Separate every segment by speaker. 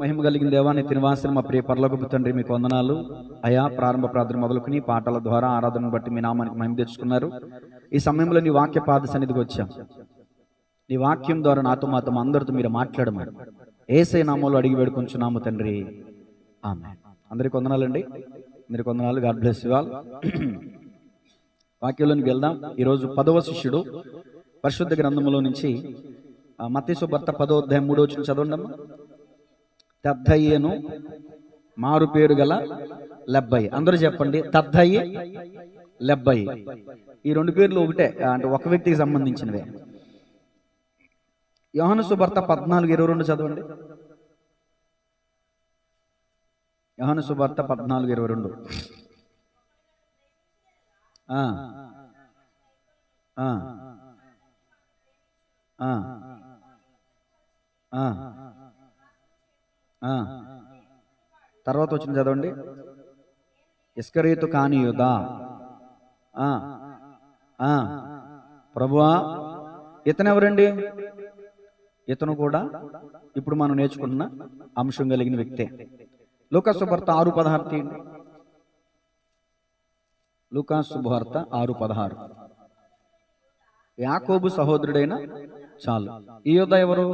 Speaker 1: మహిమ కలిగిన దేవా, నీ తినివాసన మా ప్రియ పరలోకపు తండ్రి, మీకు వందనాలు అయా. ప్రారంభ ప్రార్థన మొదలుకుని పాటల ద్వారా ఆరాధన బట్టి మీ నామానికి మహిమ తెచ్చుకున్నారు. ఈ సమయంలో నీ వాక్య పాద సన్నిధికి వచ్చాం. నీ వాక్యం ద్వారా నాతో మాతో అందరితో మీరు మాట్లాడమని యేసయ్య నామములో అడిగి వేడుకొంచున్నాము తండ్రి, ఆమేన్. అందరికి వందనాలండి, అందరికి వందనాలు. God bless you all. వాక్యంలోనికి వెళ్దాం. ఈరోజు 10వ శిష్యుడు పరిశుద్ధ గ్రంథంలో నుంచి మత్తయి సువార్త 10వ అధ్యాయం 3వ వచనం చదవండి అమ్మా. తద్దయ్యను మారు పేరు గల లెబ్బయి. అందరూ చెప్పండి, తద్దయ్యి లెబ్బయి. ఈ రెండు పేర్లు ఒకటే, అంటే ఒక వ్యక్తికి సంబంధించినవే. యోహాను సువార్త 14:22 చదవండి. యోహాను సువార్త 14:22. తర్వాత వచ్చిన చదవండి. ఇస్కరియోతు కాని యూదా, ప్రభువా ఇతను ఎవరండి? ఇతను కూడా ఇప్పుడు మనం నేర్చుకున్న అంశం కలిగిన వ్యక్తే. లూకా సువార్త 6:16 తీయండి. లూకా సువార్త 6:16. యాకోబు సహోదరుడైన చాలు. ఈ యోధా ఎవరు?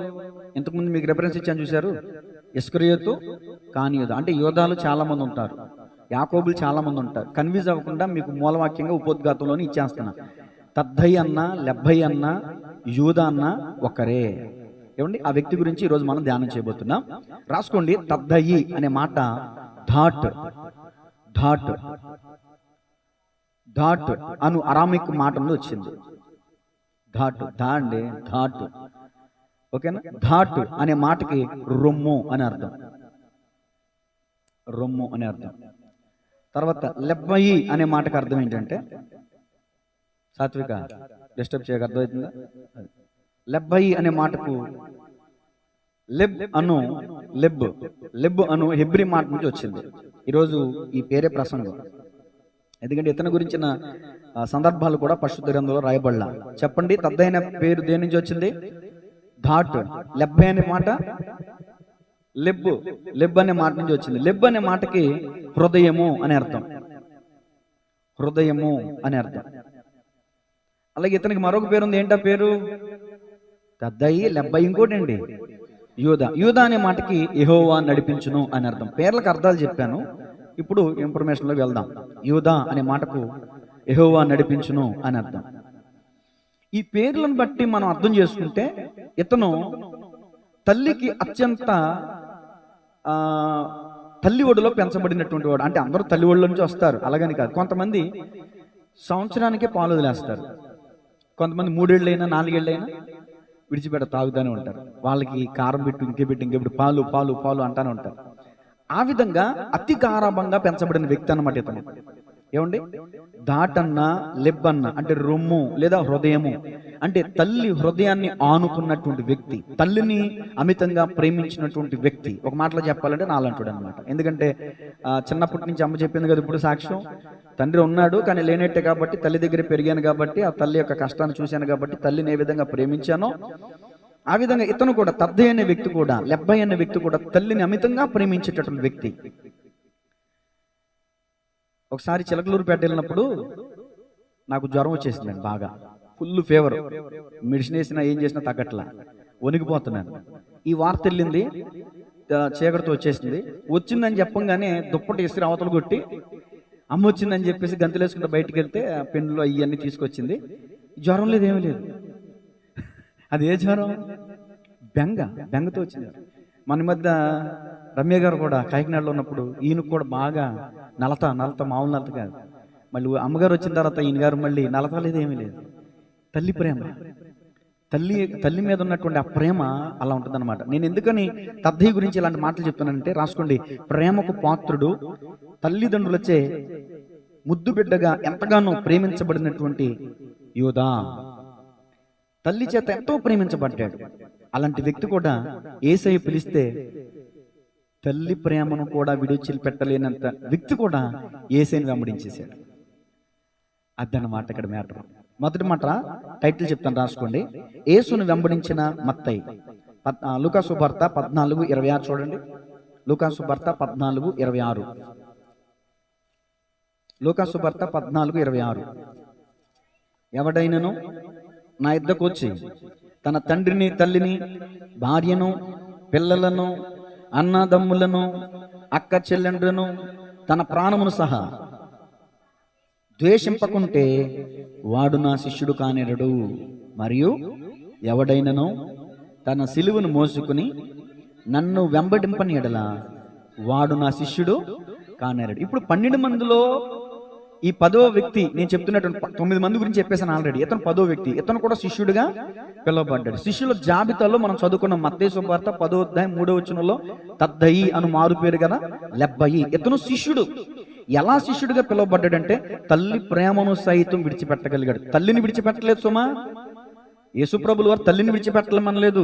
Speaker 1: ఇంతకుముందు మీకు రెఫరెన్స్ ఇచ్చాను, చూశారు. ఇస్కరియోతు కాని యూదా. అంటే యోధాలు చాలా మంది ఉంటారు, యాకోబులు చాలా మంది ఉంటారు. కన్ఫ్యూజ్ అవ్వకుండా మీకు మూలవాక్యంగా ఉపోద్ఘాతంలోనే ఇచ్చేస్తున్నా. తద్దయ్య అన్న, లెబ్బయ్య అన్న, యూదా అన్న ఒకరే. ఏమండి, ఆ వ్యక్తి గురించి ఈరోజు మనం ధ్యానం చేయబోతున్నాం. రాసుకోండి. తద్దయ్యి అనే మాట ధాట్ ధాట్ ధాట్ అను అరామిక్ మాటలో వచ్చింది. ధాట్ ధా అండి, ధాట్. ఓకేనా? ధాట్ అనే మాటకి రొమ్ము అని అర్థం, రొమ్ము అని అర్థం. తర్వాత లెబ్బయి అనే మాటకి అర్థం ఏంటంటే, సాత్విక డిస్టర్బ్ చేయక అర్థమవుతుందా? లెబ్బయి అనే మాటకు లెబ్ అను లెబ్ అను హెబ్రీ మాట నుంచి వచ్చింది. ఈరోజు ఈ పేరే ప్రసంగం, ఎందుకంటే ఇతని గురించిన సందర్భాలు కూడా పరిశుద్ధ గ్రంథంలో రాయబడలా. చెప్పండి, తద్దైన పేరు దేని నుంచి వచ్చింది? ధాట్. లెబ్బ అనే మాట లెబ్ అనే మాట నుంచి వచ్చింది. లెబ్ అనే మాటకి హృదయము అని అర్థం, హృదయము అని అర్థం. అలాగే ఇతనికి మరొక పేరు ఉంది. ఏంటా పేరు? తద్దయి లెబ్బయి. ఇంకోటి అండి యూదా. యూదా అనే మాటకి యెహోవా నడిపించును అని అర్థం. పేర్లకు అర్థాలు చెప్పాను, ఇప్పుడు ఇన్ఫర్మేషన్లో వెళ్దాం. యూదా అనే మాటకు యెహోవా నడిపించును అని అర్థం. ఈ పేర్లను బట్టి మనం అర్థం చేసుకుంటే, ఇతను తల్లికి అత్యంత తల్లి ఒడిలో పెంచబడినటువంటి వాడు. అంటే అందరూ తల్లి ఒడిలో నుంచి వస్తారు, అలాగని కాదు. కొంతమంది సంవత్సరానికే పాలు వదిలేస్తారు, కొంతమంది 3 ఏళ్ళైనా 4 ఏళ్ళైనా విడిచిపెట్ట తాగుతూనే ఉంటారు. వాళ్ళకి కారం పెట్టు, ఇంకెప్పుడు పాలు పాలు పాలు అంటానే ఉంటారు. ఆ విధంగా అతి గారాభంగా పెంచబడిన వ్యక్తి అన్నమాట ఇతను. ఏమండి, దాటన్న లెబ్బన్న అంటే రొమ్ము లేదా హృదయము, అంటే తల్లి హృదయాన్ని ఆనుకున్నటువంటి వ్యక్తి, తల్లిని అమితంగా ప్రేమించినటువంటి వ్యక్తి. ఒక మాటలో చెప్పాలంటే నాలంటుడు అనమాట. ఎందుకంటే చిన్నప్పటి నుంచి అమ్మ చెప్పింది కదా, ఇప్పుడు సాక్ష్యం. తండ్రి ఉన్నాడు కానీ లేనట్టే, కాబట్టి తల్లి దగ్గర పెరిగాను, కాబట్టి ఆ తల్లి యొక్క కష్టాన్ని చూశాను, కాబట్టి తల్లిని ఏ విధంగా ప్రేమించానో ఆ విధంగా ఇతను కూడా, తద్దయ్య అనే వ్యక్తి కూడా, లెబ్బయ్య అనే వ్యక్తి కూడా తల్లిని అమితంగా ప్రేమించేటటువంటి వ్యక్తి. ఒకసారి చిలకలూరుపేట వెళ్ళినప్పుడు నాకు జ్వరం వచ్చేసిందండి, బాగా ఫుల్ ఫీవర్. మెడిసిన్ వేసినా ఏం చేసినా తగ్గట్లా, వణికిపోతున్నాను. ఈ వార్త వెళ్ళింది, చీకటితో వచ్చేసింది. వచ్చిందని చెప్పంగానే దుప్పటి ఇసురు అవతలు కొట్టి, అమ్మ వచ్చిందని చెప్పేసి గంతులు వేసుకుంటే బయటికి వెళ్తే పెన్నులు అవన్నీ తీసుకొచ్చింది. జ్వరం లేదు, ఏమీ లేదు. అది ఏ జ్వరం? బెంగతో వచ్చింది. మన మధ్య రమ్య గారు కూడా కాకినాడలో ఉన్నప్పుడు ఈయనకు కూడా బాగా నలత మామూలు నలత కాదు. మళ్ళీ అమ్మగారు వచ్చిన తర్వాత ఈయన గారు మళ్ళీ నలత లేదు, ఏమీ లేదు. తల్లి ప్రేమ, తల్లి మీద ఉన్నటువంటి ఆ ప్రేమ అలా ఉంటుందన్నమాట. నేను ఎందుకని తద్దయ్య గురించి ఇలాంటి మాటలు చెప్తున్నానంటే, రాసుకోండి. ప్రేమకు పాత్రుడు, తల్లిదండ్రులచే ముద్దు బిడ్డగా ఎంతగానో ప్రేమించబడినటువంటి యూదా, తల్లి చేత ఎంతో ప్రేమించబడ్డాడు. అలాంటి వ్యక్తి కూడా యేసయ్య పిలిస్తే తల్లి ప్రేమను కూడా విడిచిపెట్టలేనంత పెట్టలేనంత వ్యక్తి కూడా యేసయ్యని వెంబడించేశాడు. అదన్నమాట ఇక్కడ మ్యాటర్. మొదటి మాట టైటిల్ చెప్తాను, రాసుకోండి. యేసును వెంబడించిన మత్తయి. లూకా సువార్త 14:26 చూడండి. లూకాసు వార్త 14:26. లూకాసు వార్త 14:26. ఎవడైనను నా యొద్దకు వచ్చి తన తండ్రిని, తల్లిని, భార్యను, పిల్లలను, అన్నదమ్ములను, అక్క చెల్లెండ్రును, తన ప్రాణమును సహా ద్వేషింపకుంటే వాడు నా శిష్యుడు కానేరడు. మరియు ఎవడైనను తన సిలువను మోసుకుని నన్ను వెంబడింపని ఎడల వాడు నా శిష్యుడు కానేరడు. ఇప్పుడు 12 మందిలో ఈ 10వ వ్యక్తి, నేను చెప్తున్నటువంటి 9 మంది గురించి చెప్పేసాను ఆల్రెడీ. ఇతను 10వ వ్యక్తి, ఇతను కూడా శిష్యుడిగా పిలువబడ్డాడు. శిష్యుల జాబితాలో మనం చదువుకున్న మత్తయి సువార్త 10వ అధ్యాయం 3వ వచనంలో తద్దయి అను మారు పేరు కదా లెబ్బయి, ఇతను శిష్యుడు. ఎలా శిష్యుడిగా పిలువబడ్డాడంటే తల్లి ప్రేమను సైతం విడిచిపెట్టగలిగాడు. తల్లిని విడిచిపెట్టలేదు సుమా. యేసుప్రభులు వారు తల్లిని విడిచిపెట్టలేమనలేదు.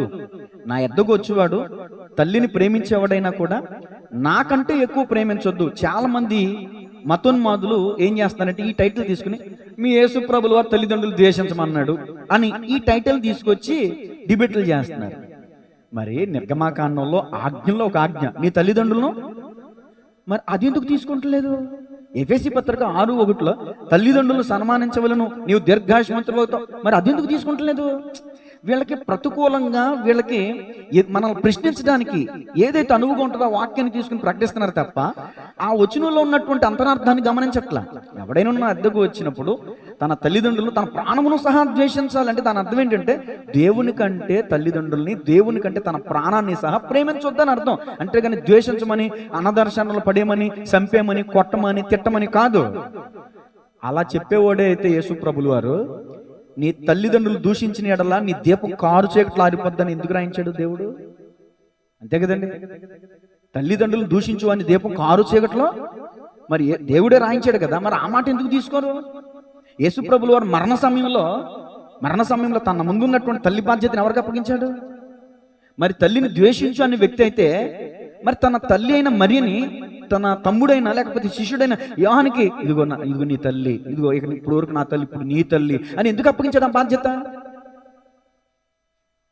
Speaker 1: నా యొద్దకు వచ్చేవాడు తల్లిని ప్రేమించేవాడైనా కూడా నాకంటే ఎక్కువ ప్రేమించొద్దు. చాలా మంది మతోన్మాదులు ఏం చేస్తారంటే ఈ టైటిల్ తీసుకుని మీ యేసుప్రభులు వారు తల్లిదండ్రులు ద్వేషించమన్నాడు అని ఈ టైటిల్ తీసుకొచ్చి డిబేట్లు చేస్తున్నారు. మరి నిర్గమాకాండంలో ఆజ్ఞల్లో ఒక ఆజ్ఞ, నీ తల్లిదండ్రులను, మరి అది ఎందుకు తీసుకుంటలేదు? ఎఫెసీ పత్రిక 6:1 తల్లిదండ్రులను సన్మానించవలను, నీవు దీర్ఘాయుష్మంతులవుతావు. మరి అది ఎందుకు తీసుకుంటలేదు? వీళ్ళకి ప్రతికూలంగా, వీళ్ళకి మనల్ని ప్రశ్నించడానికి ఏదైతే అనువుగా ఉంటుందో ఆ వాక్యాన్ని తీసుకుని ప్రకటిస్తున్నారు తప్ప ఆ వచనంలో ఉన్నటువంటి అంతరార్థాన్ని గమనించట్లా. ఎవడైనా నా అద్దెకు వచ్చినప్పుడు తన తల్లిదండ్రులను, తన ప్రాణమును సహా ద్వేషించాలంటే దాని అర్థం ఏంటంటే దేవుని కంటే తల్లిదండ్రుల్ని, దేవుని కంటే తన ప్రాణాన్ని సహా ప్రేమించొద్దని అర్థం. అంతేగాని ద్వేషించమని, అనదర్శనలు పడేయమని, చంపేమని, కొట్టమని, తిట్టమని కాదు. అలా చెప్పేవాడే అయితే యేసు ప్రభులు వారు నీ తల్లిదండ్రులు దూషించిన ఎడలా నీ దీపం కారు చీకట్లు ఆరిపోద్దని ఎందుకు రాయించాడు దేవుడు? అంతే కదండి. తల్లిదండ్రులు దూషించు అని దీపం కారు చీకట్లో మరి దేవుడే రాయించాడు కదా. మరి ఆ మాట ఎందుకు తీసుకోరు? యేసుప్రభులు వారు మరణ సమయంలో తన ముందున్నటువంటి తల్లి బాధ్యతను ఎవరికి అప్పగించాడు? మరి తల్లిని ద్వేషించు అనే వ్యక్తి అయితే మరి తన తల్లి అయిన మరియని, తన తమ్ముడైనా లేకపోతే శిష్యుడైన యోహానికి ఇదిగో నీ తల్లి, ఇదిగో ఇప్పుడు వరకు నా తల్లి, ఇప్పుడు నీ తల్లి అని ఎందుకు అప్పగించడం బాధ్యత?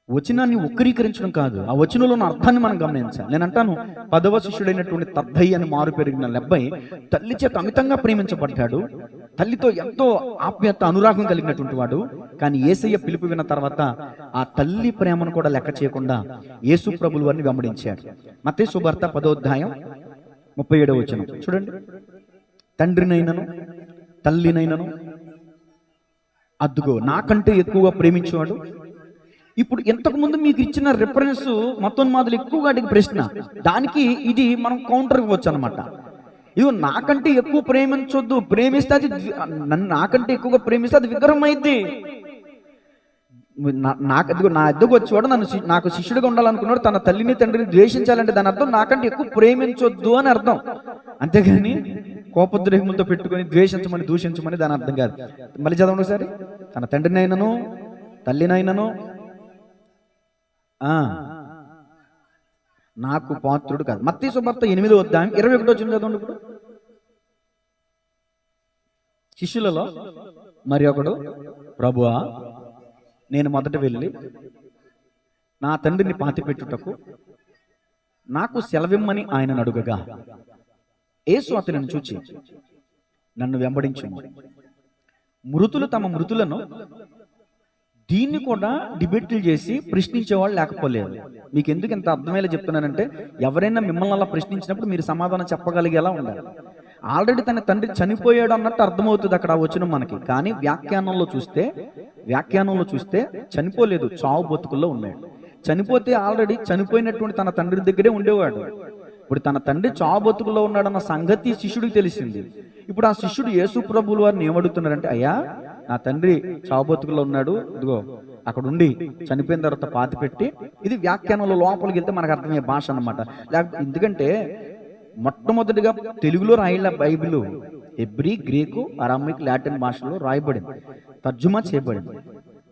Speaker 1: వచనాన్ని ఉక్కరీకరించడం కాదు, ఆ వచనంలో ఉన్న అర్థాన్ని మనం గమనించాలి. నేను అంటాను 10వ శిష్యుడైనటువంటి తద్దయి అని మారు పెరిగిన లెబ్బయి తల్లి చేత అమితంగా ప్రేమించబడ్డాడు. తల్లితో ఎంతో ఆప్యాయత, అనురాగం కలిగినటువంటి వాడు. కానీ యేసయ్య పిలుపు విన్న తర్వాత ఆ తల్లి ప్రేమను కూడా లెక్క చేయకుండా యేసు ప్రభులు వారిని వెంబడించాడు. మత్తయి సువార్త 10వ అధ్యాయం 37వ వచనం చూడండి. తండ్రినైనను తల్లినైనను అద్దుగో నాకంటే ఎక్కువగా ప్రేమించేవాడు. ఇప్పుడు ఇంతకు ముందు మీకు ఇచ్చిన రిఫరెన్స్ మతోన్మాదులు ఎక్కువగా అడిగి ప్రశ్న, దానికి ఇది మనం కౌంటర్ ఇవ్వచ్చు అనమాట. ఇదిగో నాకంటే ఎక్కువ ప్రేమించొద్దు, ప్రేమిస్తే అది నాకంటే ఎక్కువగా ప్రేమిస్తే అది విగ్రహం అయింది. నా ఎద్దుకు వచ్చేవాడు నాకు శిష్యుడిగా ఉండాలనుకున్నాడు, తన తల్లిని తండ్రిని ద్వేషించాలంటే దాని అర్థం నాకంటే ఎక్కువ ప్రేమించొద్దు అని అర్థం. అంతేగాని కోపద్రేహములతో పెట్టుకుని ద్వేషించమని, దూషించమని దాని అర్థం కాదు. మళ్ళీ చదవండి ఒకసారి. తన తండ్రినైనను తల్లినైనను నాకు పాత్రుడు కాదు. మత్తయి సువార్త 8వ అధ్యాయం 21వ వచనం చదవండి. ఇప్పుడు శిష్యులలో మరి ఒకడు, ప్రభువా నేను మొదట వెళ్ళి నా తండ్రిని పాతిపెట్టుటకు నాకు సెలవిమ్మని ఆయన అడుగగా యేసు అతనిని చూచి నన్ను వెంబడించుము. మృతులు తమ మృతులను దీన్ని కూడా డిబేట్లు చేసి ప్రశ్నించేవాళ్ళు లేకపోలేదు. మీకు ఎందుకు ఇంత అర్థమయ్యేలా చెప్తున్నానంటే ఎవరైనా మిమ్మల్ని అలా ప్రశ్నించినప్పుడు మీరు సమాధానం చెప్పగలిగేలా ఉండాలి. ఆల్రెడీ తన తండ్రి చనిపోయాడు అన్నట్టు అర్థమవుతుంది అక్కడ వచ్చిన మనకి. కానీ వ్యాఖ్యానంలో చూస్తే చనిపోలేదు, చావు బతుకుల్లో ఉన్నాడు. చనిపోతే ఆల్రెడీ చనిపోయినటువంటి తన తండ్రి దగ్గరే ఉండేవాడు. ఇప్పుడు తన తండ్రి చావు బతుకుల్లో ఉన్నాడన్న సంగతి శిష్యుడికి తెలిసింది. ఇప్పుడు ఆ శిష్యుడు యేసు ప్రభువుల వారిని ఏమడుగుతున్నారంటే, అయ్యా నా తండ్రి చావు బతుకుల్లో ఉన్నాడు, ఇదిగో అక్కడ ఉండి చనిపోయిన తర్వాత పాతి పెట్టి, ఇది వ్యాఖ్యానంలో లోపలికి వెళ్తే మనకు అర్థమయ్యే భాష అన్నమాట. లేకపోతే ఎందుకంటే మొట్టమొదటిగా తెలుగులో రాయల Bible Hebrew, Greek, Aramaic, Latin భాషలో రాయబడింది, తర్జుమా చేయబడింది.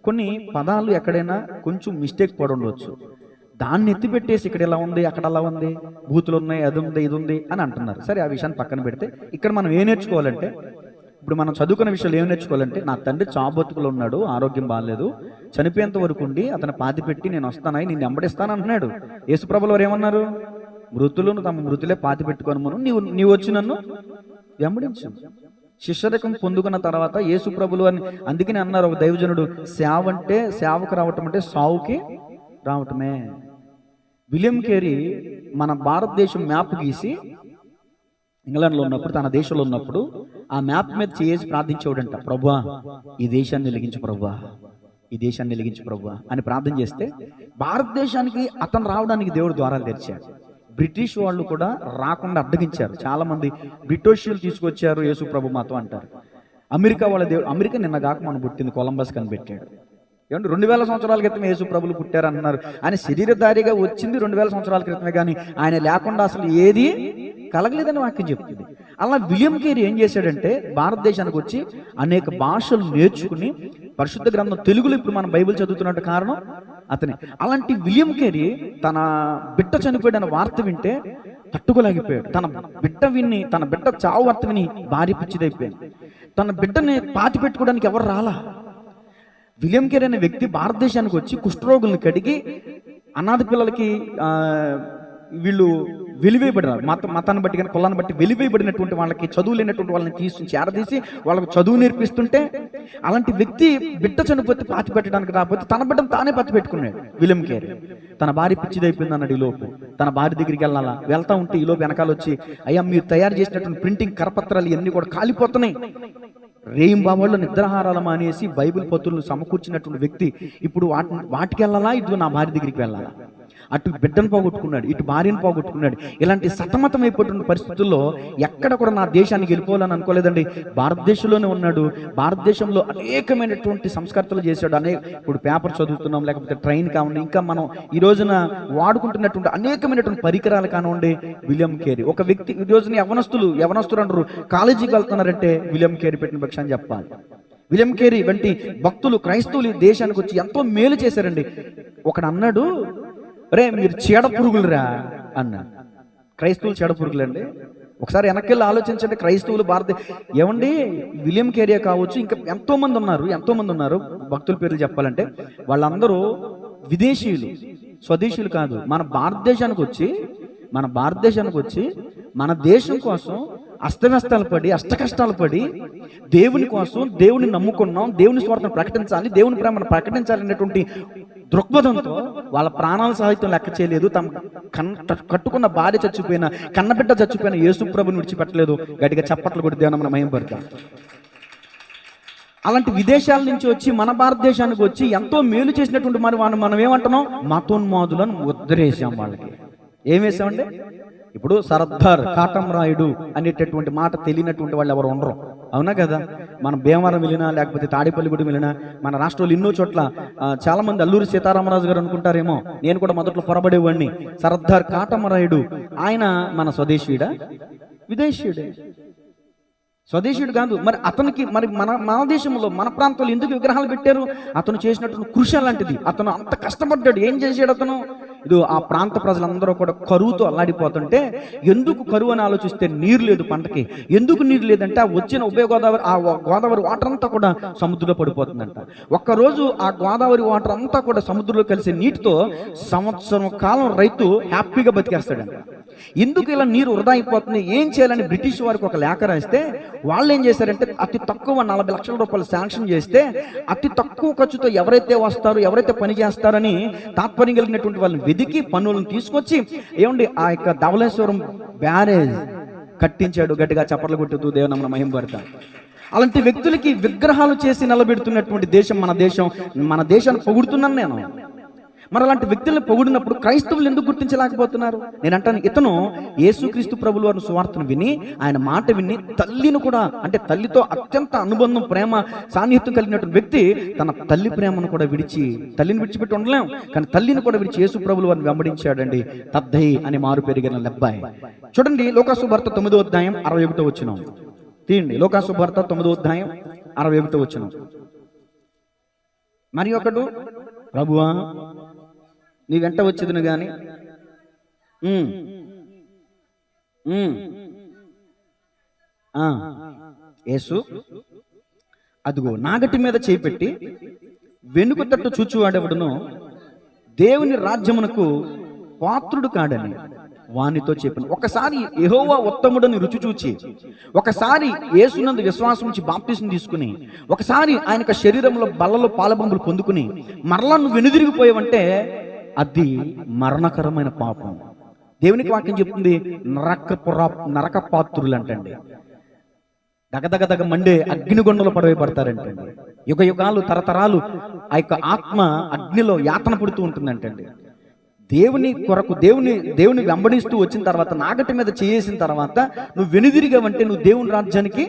Speaker 1: కొన్ని పదాలు ఎక్కడైనా కొంచెం మిస్టేక్ పడి ఉండవచ్చు. దాన్ని ఎత్తిపెట్టేసి ఇక్కడ ఎలా ఉంది, అక్కడ అలా ఉంది, బూతులు ఉన్నాయి, అది ఉంది, ఇది ఉంది అని అంటున్నారు. సరే, ఆ విషయాన్ని పక్కన పెడితే ఇక్కడ మనం ఏం నేర్చుకోవాలంటే, ఇప్పుడు మనం చదువుకున్న విషయాలు ఏం నేర్చుకోవాలంటే, నా తండ్రి చాబతుకులు ఉన్నాడు, ఆరోగ్యం బాగాలేదు, చనిపోయేంత వరకు ఉండి అతను పాతి పెట్టి నేను వస్తానని నిన్ను వెంబడిస్తాను అంటున్నాడు. యేసుప్రభులు వారు ఏమన్నారు? మృతులను తమ మృతులే పాతి పెట్టుకొనుమును, నీవు వచ్చి నన్ను వెంబడించు. శిష్యరకం పొందుకున్న తర్వాత యేసు ప్రభులు అని అందుకని అన్నారు ఒక దైవజనుడు, సేవకు రావటం అంటే సావుకి రావటమే. విలియం కేరీ మన భారతదేశం మ్యాప్ గీసి ఇంగ్లాండ్లో ఉన్నప్పుడు, తన దేశంలో ఉన్నప్పుడు ఆ మ్యాప్ మీద చేసి ప్రార్థించేవాడంట, ప్రభువా ఈ దేశాన్ని వెలిగించు ప్రభువా, ఈ దేశాన్ని వెలిగించు ప్రభువా అని ప్రార్థన చేస్తే భారతదేశానికి అతను రావడానికి దేవుడు ద్వారాలు తెరిచాడు. బ్రిటిష్ వాళ్ళు కూడా రాకుండా అడ్డగించారు. చాలా మంది బ్రిటిషులు తీసుకొచ్చారు యేసు ప్రభు మాతో అంటారు. అమెరికా వాళ్ళ దేవుడు, అమెరికా నిన్నగాక మనం పుట్టింది, కొలంబస్ కనిపెట్టాడు. ఏమంటే 2000 సంవత్సరాల క్రితం యేసు ప్రభులు పుట్టారు అంటున్నారు. ఆయన శరీరధారిగా వచ్చింది 2000 సంవత్సరాల క్రితమే, కానీ ఆయన లేకుండా అసలు ఏది కలగలేదని వాక్యం చెప్తుంది. అలా విలియం కేరీ ఏం చేశాడంటే భారతదేశానికి వచ్చి అనేక భాషలు నేర్చుకుని పరిశుద్ధ గ్రంథం తెలుగులో ఇప్పుడు మనం బైబిల్ చదువుతున్నట్టు కారణం అతనే. అలాంటి విలియం కేరీ తన బిడ్డ చనిపోయాడన్న వార్త వింటే తట్టుకోలేకపోయాడు. తన బిడ్డ చావు వార్త విని భార్య పిచ్చిదైపోయింది. తన బిడ్డని పాతి పెట్టుకోవడానికి ఎవరు రాలా. విలియం కేరీ అనే వ్యక్తి భారతదేశానికి వచ్చి కుష్ఠరోగులను కడిగి అనాథ పిల్లలకి వీళ్ళు వెలివేయబడినారు, మతాన్ని బట్టి కానీ కులాన్ని బట్టి వెలివేయబడినటువంటి వాళ్ళకి, చదువు లేనటువంటి వాళ్ళని చేరదీసి వాళ్ళకి చదువు నేర్పిస్తుంటే, అలాంటి వ్యక్తి బిడ్డ చనిపోతే పాతి పెట్టడానికి రాకపోతే తన బిడ్డను తానే పాతి పెట్టుకున్నాడు విలియం కేరీ. తన భార్య పిచ్చిదైపోయింది అన్నాడు. ఈ లోపు తన భార్య దగ్గరికి వెళ్తా ఉంటే ఈ లోపు వెనకాల వచ్చి, అయ్యా మీరు తయారు చేసినటువంటి ప్రింటింగ్ కరపత్రాలు ఇవన్నీ కూడా కాలిపోతున్నాయి. రేయింబాబుల్లో నిద్రాహారాలు మానేసి బైబిల్ పత్రులను సమకూర్చినటువంటి వ్యక్తి ఇప్పుడు వాటికి వెళ్ళాలా, ఇటు నా భార్య దగ్గరికి వెళ్ళాలా, అటు బిడ్డను పోగొట్టుకున్నాడు, ఇటు భార్యను పోగొట్టుకున్నాడు. ఇలాంటి సతమతం అయిపోతున్న పరిస్థితుల్లో ఎక్కడ కూడా నా దేశానికి వెళ్ళిపోవాలని అనుకోలేదండి. భారతదేశంలోనే ఉన్నాడు. భారతదేశంలో అనేకమైనటువంటి సంస్కర్తలు చేశాడు. ఇప్పుడు పేపర్ చదువుతున్నాం, లేకపోతే ట్రైన్ కావండి, ఇంకా మనం ఈ రోజున వాడుకుంటున్నటువంటి అనేకమైనటువంటి పరికరాలు కానివ్వండి. విలియం కేరీ ఒక వ్యక్తి. ఈ రోజున యవనస్తులు అంటారు కాలేజీకి వెళ్తున్నారంటే విలియం కేరీ పెట్టిన పక్షాన్ని చెప్పాలి. విలియం కేరీ వంటి భక్తులు, క్రైస్తవులు దేశానికి వచ్చి ఎంతో మేలు చేశారండి. ఒకడు అన్నాడు, రే మీరు చీడ పురుగులురా అన్నాడు. క్రైస్తవులు చీడ పురుగులండి. ఒకసారి వెనక్కి ఆలోచించండి. క్రైస్తవులు ఏమండి విలియం కేరీ కావచ్చు, ఇంకా ఎంతో మంది ఉన్నారు భక్తుల పేర్లు చెప్పాలంటే వాళ్ళందరూ విదేశీయులు, స్వదేశీయులు కాదు. మన భారతదేశానికి వచ్చి మన దేశం కోసం అస్తవ్యస్తాలు పడి, అష్టకష్టాలు పడి, దేవుని కోసం, దేవుని నమ్ముకున్నాం, దేవుని స్వార్థను ప్రకటించాలి, దేవుని ప్రేమను ప్రకటించాలి అనేటువంటి దృక్పథంతో వాళ్ళ ప్రాణాల సాహిత్యం లెక్క చేయలేదు. తమ కట్టుకున్న భార్య చచ్చిపోయిన, కన్నబిడ్డ చచ్చిపోయిన యేసు ప్రభుని విడిచిపెట్టలేదు. గట్టిగా చప్పట్లు కొట్టి దేవుని మనం మహిమపడతాం. అలాంటి విదేశాల నుంచి వచ్చి మన భారతదేశానికి వచ్చి ఎంతో మేలు చేసినటువంటి మనం ఏమంటున్నాం, మతోన్మాదులను ముద్రేసాం. వాళ్ళకి ఏం వేసామండి? ఇప్పుడు సర్దార్ కాటమరాయుడు అనేటటువంటి మాట తెలియనటువంటి వాళ్ళు ఎవరు ఉండరు, అవునా కదా? మనం భీమవరం వెళ్ళినా, లేకపోతే తాడేపల్లిగూడెం వెళ్ళినా, మన రాష్ట్రంలో ఎన్నో చోట్ల చాలా మంది అల్లూరి సీతారామరాజు గారు అనుకుంటారేమో, నేను కూడా మొదట్లో పొరబడేవాడిని. సర్దార్ కాటమరాయుడు ఆయన మన స్వదేశీయుడా, విదేశీయుడే? స్వదేశీయుడు కాదు. మరి అతనికి మన దేశంలో, మన ప్రాంతంలో ఎందుకు విగ్రహాలు పెట్టారు? అతను చేసినటువంటి కృషి అలాంటిది. అతను అంత కష్టపడ్డాడు. ఏం చేశాడు అతను? ఇది ఆ ప్రాంత ప్రజలందరూ కూడా కరువుతో అల్లాడిపోతుంటే, ఎందుకు కరువు అని ఆలోచిస్తే నీరు లేదు పంటకి. ఎందుకు నీరు లేదంటే వచ్చిన గోదావరి వాటర్ అంతా కూడా సముద్రంలో పడిపోతుందంట. ఒక్కరోజు ఆ గోదావరి వాటర్ అంతా కూడా సముద్రంలో కలిసే నీటితో సంవత్సరం కాలం రైతు హ్యాపీగా బతికేస్తాడంట. ఎందుకు ఇలా నీరు వృధా అయిపోతుంది, ఏం చేయాలని బ్రిటిష్ వారికి ఒక లేఖ రాస్తే వాళ్ళు ఏం చేశారంటే అతి తక్కువ 40 లక్షల రూపాయలు శాంక్షన్ చేస్తే అతి తక్కువ ఖర్చుతో ఎవరైతే వస్తారో, ఎవరైతే పని చేస్తారని తాత్పర్యం కలిగినటువంటి వాళ్ళని వెదికి పన్నులను తీసుకొచ్చి ఏమండి ఆ యొక్క ధవళేశ్వరం బ్యారేజ్ కట్టించాడు. గట్టిగా చప్పట్లు కొట్టుతూ దేవుని నామమున మహిమపడతాం. అలాంటి వ్యక్తులకి విగ్రహాలు చేసి నిలబెడుతున్నటువంటి దేశం మన దేశాన్ని పొగుడుతున్నాను నేను. మరి అలాంటి వ్యక్తులను పొగిడినప్పుడు క్రైస్తవులు ఎందుకు గుర్తించలేకపోతున్నారు? నేను అంటాను, ఇతను యేసుక్రీస్తు ప్రభుల వారి సువార్తను విని, ఆయన మాట విని, తల్లిని కూడా, అంటే తల్లితో అత్యంత అనుబంధం, ప్రేమ, సాన్నిహిత్యం కలిగినటువంటి వ్యక్తి తన తల్లి ప్రేమను కూడా తల్లిని విడిచిపెట్టి ఉండలేం, కానీ తల్లిని కూడా విడిచి యేసు ప్రభుల వారిని వెంబడించాడండి. తద్దై అని మారు పెరిగిన లెబ్బాయి. చూడండి, లోకాసువార్త 9వ అధ్యాయం 61వ వచనం తీయండి. లోకాసువార్త 9వ అధ్యాయం 61వ వచనం. మరి ఒకడు, ప్రభువా నీ వెంట వచ్చేదిను గాని యేసు అదిగో నాగటి మీద చేపెట్టి వెనుక తట్టు చూచువాడెవడును దేవుని రాజ్యమునకు పాత్రుడు కాడని వానితో చెప్పాను, ఒకసారి యెహోవా ఉత్తముడని రుచి చూచి, ఒకసారి యేసునందు విశ్వాసం నుంచి బాప్తిసం తీసుకుని, ఒకసారి ఆయన యొక్క శరీరంలో బల్లలో పాలబంబులు పొందుకుని మరలా నువ్వు వెనుదిరిగిపోయావంటే అది మరణకరమైన పాపం. దేవునికి వాక్యం చెప్తుంది, నరక పాత్రులు అంటండి, దగదగదగ మండే అగ్నిగొండలో పడవేయబడతారంటండి. యుగ యుగాలు తరతరాలు ఆ యొక్క ఆత్మ అగ్నిలో యాతన పడుతూ ఉంటుందంటండి. దేవుని కొరకు దేవుని వెంబడిస్తూ వచ్చిన తర్వాత, నాగటి మీద చేసిన తర్వాత నువ్వు వెనుదిరిగావంటే నువ్వు దేవుని రాజ్యానికి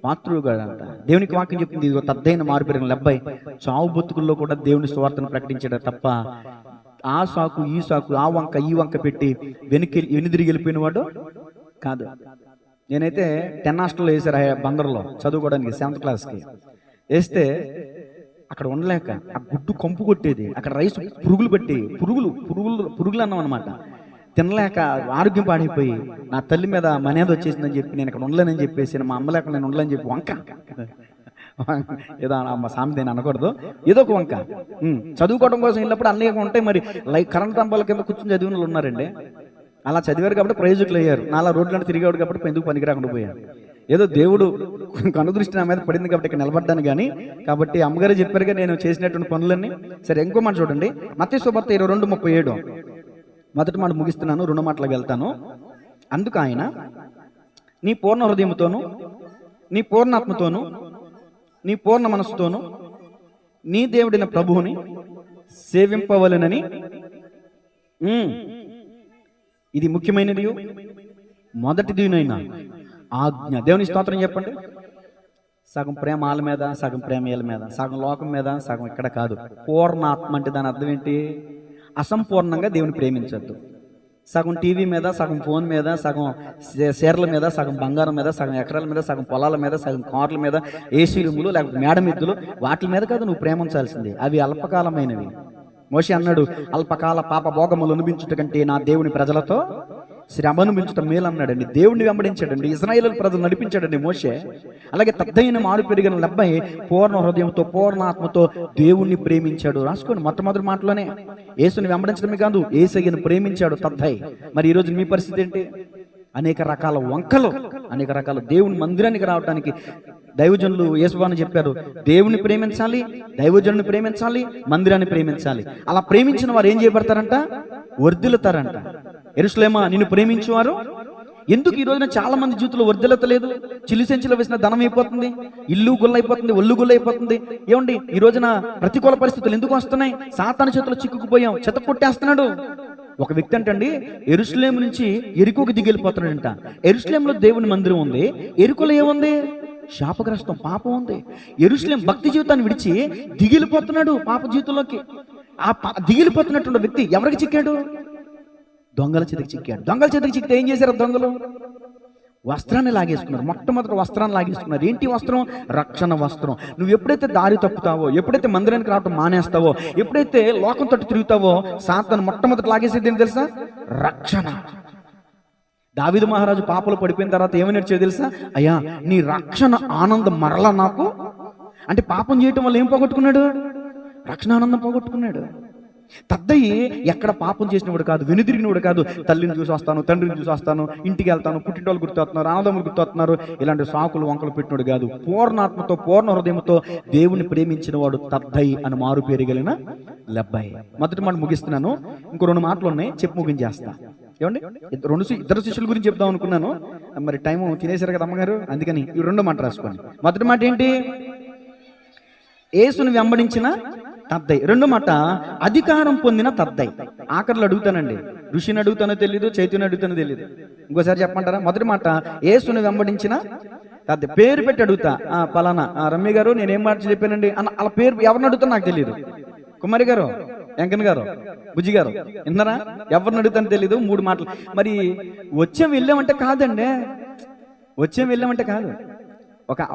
Speaker 1: పాత్రుడుగా అంట. దేవునికి వాక్యం చెప్తుంది, ఇది తద్దైన మారుపేరిన లెబ్బాయి చావు బతుకుల్లో కూడా దేవుని సువార్తను ప్రకటించాడు తప్ప ఆ సాకు ఈ సాకు, ఆ వంక ఈ వంక పెట్టి వెనుదిరిగి వెళ్ళిపోయిన వాడు కాదు. నేనైతే 10 హాస్టల్లో వేసారు బందర్లో చదువుకోవడానికి, 7th క్లాస్కి వేస్తే అక్కడ ఉండలేక ఆ గుడ్డు కంపు కొట్టేది, అక్కడ రైస్ పురుగులు పెట్టి పురుగులు అన్నాం అనమాట. తినలేక ఆరోగ్యం పాడైపోయి నా తల్లి మీద మనేది వచ్చేసిందని చెప్పి నేను ఇక్కడ ఉండలేనని చెప్పేసి, మా అమ్మ లేక నేను ఉండలేని చెప్పి వంక ఏదో మా సామెత అనకూడదు, ఏదో ఒక వంక చదువుకోవడం కోసం వెళ్ళినప్పుడు అన్నీ ఉంటాయి. మరి కరెంట్ స్తంభాల కింద కూర్చొని చదివిన వాళ్ళు ఉన్నారండి. అలా చదివారు కాబట్టి ప్రయోజకులు అయ్యారు. నాలా రోడ్లను తిరిగాడు కాబట్టి ఎందుకు పనికిరాకుండా పోయాను. ఏదో దేవుడు కనుదృష్టి నా మీద పడింది కాబట్టి ఇక్కడ నిలబడ్డాను కానీ, కాబట్టి అమ్మగారు చెప్పారుగా నేను చేసినటువంటి పనులన్నీ. సరే, ఇంకో మాట చూడండి, మత్తయి సువార్త 22:37 మొదటి మాట ముగిస్తున్నాను, 2 మాటలకు వెళ్తాను. అందుకు ఆయన, నీ పూర్ణ హృదయముతోను, నీ పూర్ణాత్మతోను, నీ పూర్ణ మనస్సుతోను నీ దేవుడైన ప్రభువుని సేవింపవలెనని, ఇది ముఖ్యమైనది, మొదటిదినైనా ఆజ్ఞ. దేవుని స్తోత్రం చెప్పండి. సగం ప్రేమ వాళ్ళ మీద, సగం ప్రేమ వీళ్ళ మీద, సగం లోకం మీద, సగం ఇక్కడ కాదు. పూర్ణాత్మ అంటే దాని అర్థం ఏంటి? అసంపూర్ణంగా దేవుని ప్రేమించద్దు. సగం టీవీ మీద, సగం ఫోన్ మీద, సగం షేర్ల మీద, సగం బంగారం మీద, సగం ఎకరాల మీద, సగం పొలాల మీద, సగం కార్ల మీద, ఏసీ రూములు లేకపోతే మేడమిద్దులు, వాటి మీద కాదు నువ్వు ప్రేమించాల్సింది. అవి అల్పకాలమైనవి. మోషే అన్నాడు, అల్పకాల పాప భోగములు అనుభవించుట కంటే నా దేవుని ప్రజలతో శ్రమ అనుభవించడం మేలు అన్నాడండి. దేవుడిని వెంబడించాడండి, ఇశ్రాయేలు ప్రజలు నడిపించాడండి మోషే. అలాగే తద్దైన మారు పెరిగిన లెబ్బాయి పూర్ణ హృదయంతో పూర్ణాత్మతో దేవుణ్ణి ప్రేమించాడు. రాసుకోండి, మొట్టమొదటి మాటలోనే యేసుని వెంబడించడమే కాదు, యేసయ్యను ప్రేమించాడు తద్దై. మరి ఈరోజు మీ పరిస్థితి ఏంటి? అనేక రకాల వంకలు, అనేక రకాల దేవుని మందిరానికి రావడానికి దైవజనులు యేసువాని చెప్పారు, దేవుని ప్రేమించాలి, దైవజనుని ప్రేమించాలి, మందిరాన్ని ప్రేమించాలి. అలా ప్రేమించిన వారు ఏం చేయబడతారంట? వర్ధిల్లుతారంట. యెరూషలేమా నిన్ను ప్రేమించేవారు ఎందుకు ఈ రోజున చాలా మంది జీవితంలో వర్ధిల్లతలేదు? చిల్లిసెంచులో వేసిన ధనం అయిపోతుంది, ఇల్లు గుల్లైపోతుంది, ఒళ్ళు గుల్లైపోతుంది. ఏమండి, ఈ రోజున ప్రతికూల పరిస్థితులు ఎందుకు వస్తున్నాయి? సాతాను చేతుల్లో చిక్కుకుపోయాం, చెత్త కొట్టేస్తున్నాడు. ఒక వ్యక్తి అంటండి యెరూషలేము నుంచి ఎరికోకి దిగిలిపోతున్నాడంట. యెరూషలేములో దేవుని మందిరం ఉంది, ఎరికోలో ఏముంది? శాపగ్రస్తం, పాపం ఉంది. యెరూషలేం భక్తి జీవితాన్ని విడిచి దిగిలిపోతున్నాడు పాప జీవితంలోకి. ఆ దిగిలిపోతున్నటువంటి వ్యక్తి ఎవరికి చిక్కాడు? దొంగల చేతికి చిక్కాడు. దొంగల చేతికి చిక్కితే ఏం చేశారు దొంగలు? వస్త్రాన్ని లాగేసుకున్నారు. మొట్టమొదటి వస్త్రాన్ని లాగేసుకున్నారు. ఏంటి వస్త్రం? రక్షణ వస్త్రం. నువ్వు ఎప్పుడైతే దారి తప్పుతావో, ఎప్పుడైతే మందిరానికి రావటం మానేస్తావో, ఎప్పుడైతే లోకం తట్టు తిరుగుతావో, సాతాను మొట్టమొదటి లాగేసేది ఏంటి తెలుసా? రక్షణ. దావీదు మహారాజు పాపలు పడిపోయిన తర్వాత ఏమని వచ్చేది తెలుసా? అయ్యా, నీ రక్షణ ఆనందం మరలా నాకు. అంటే పాపం చేయటం వల్ల ఏం పోగొట్టుకున్నాడు? రక్షణ ఆనందం పోగొట్టుకున్నాడు. తద్దయి ఎక్కడ పాపం చేసినవాడు కాదు, వెనుదిరిగినవాడు కాదు. తల్లిని చూసి వస్తాను, తండ్రిని చూసి వస్తాను, ఇంటికి వెళ్తాను, పుట్టింటోళ్ళు గుర్తొస్తున్నారు, ఆనందములు గుర్తొస్తున్నారు, ఇలాంటి సాకులు వంకలు పెట్టినోడు కాదు. పూర్ణాత్మతో పూర్ణ హృదయంతో దేవుని ప్రేమించిన వాడు తద్దయి అని మారు పేరు కలిగిన లెబ్బాయి. మొదటి మాట ముగిస్తున్నాను, ఇంకో 2 మాటలు ఉన్నాయి, చెప్పి ముగించేస్తా. ఏమండి, ఇద్దరు శిష్యుల గురించి చెప్దాం అనుకున్నాను, మరి టైం తినేశారు కదా అమ్మగారు, అందుకని ఈ 2 మాట రాసుకోండి. మొదటి మాట ఏంటి? యేసుని వెంబడించిన తద్దై. 2 మాట అధికారం పొందిన తద్దై. ఆఖరిలో అడుగుతానండి, ఋషిని అడుగుతానో తెలియదు, చైతన్యం అడుగుతానో తెలియదు. ఇంకోసారి చెప్పమంటారా? మొదటి మాట యేసుని వెంబడించిన తద్దై. పేరు పెట్టి అడుగుతా, పలానా రమ్య గారు నేనేం మాట చెప్పానండి అన్న అలా పేరు ఎవరిని అడుగుతా నాకు తెలియదు. కుమారి గారు, వెంకన్న గారు, బుజ్జి గారు, విన్నారా? ఎవరిని అడుగుతానో తెలీదు. 3 మాటలు. మరి వచ్చాం వెళ్ళామంటే కాదండి, వచ్చాం వెళ్ళామంటే కాదు.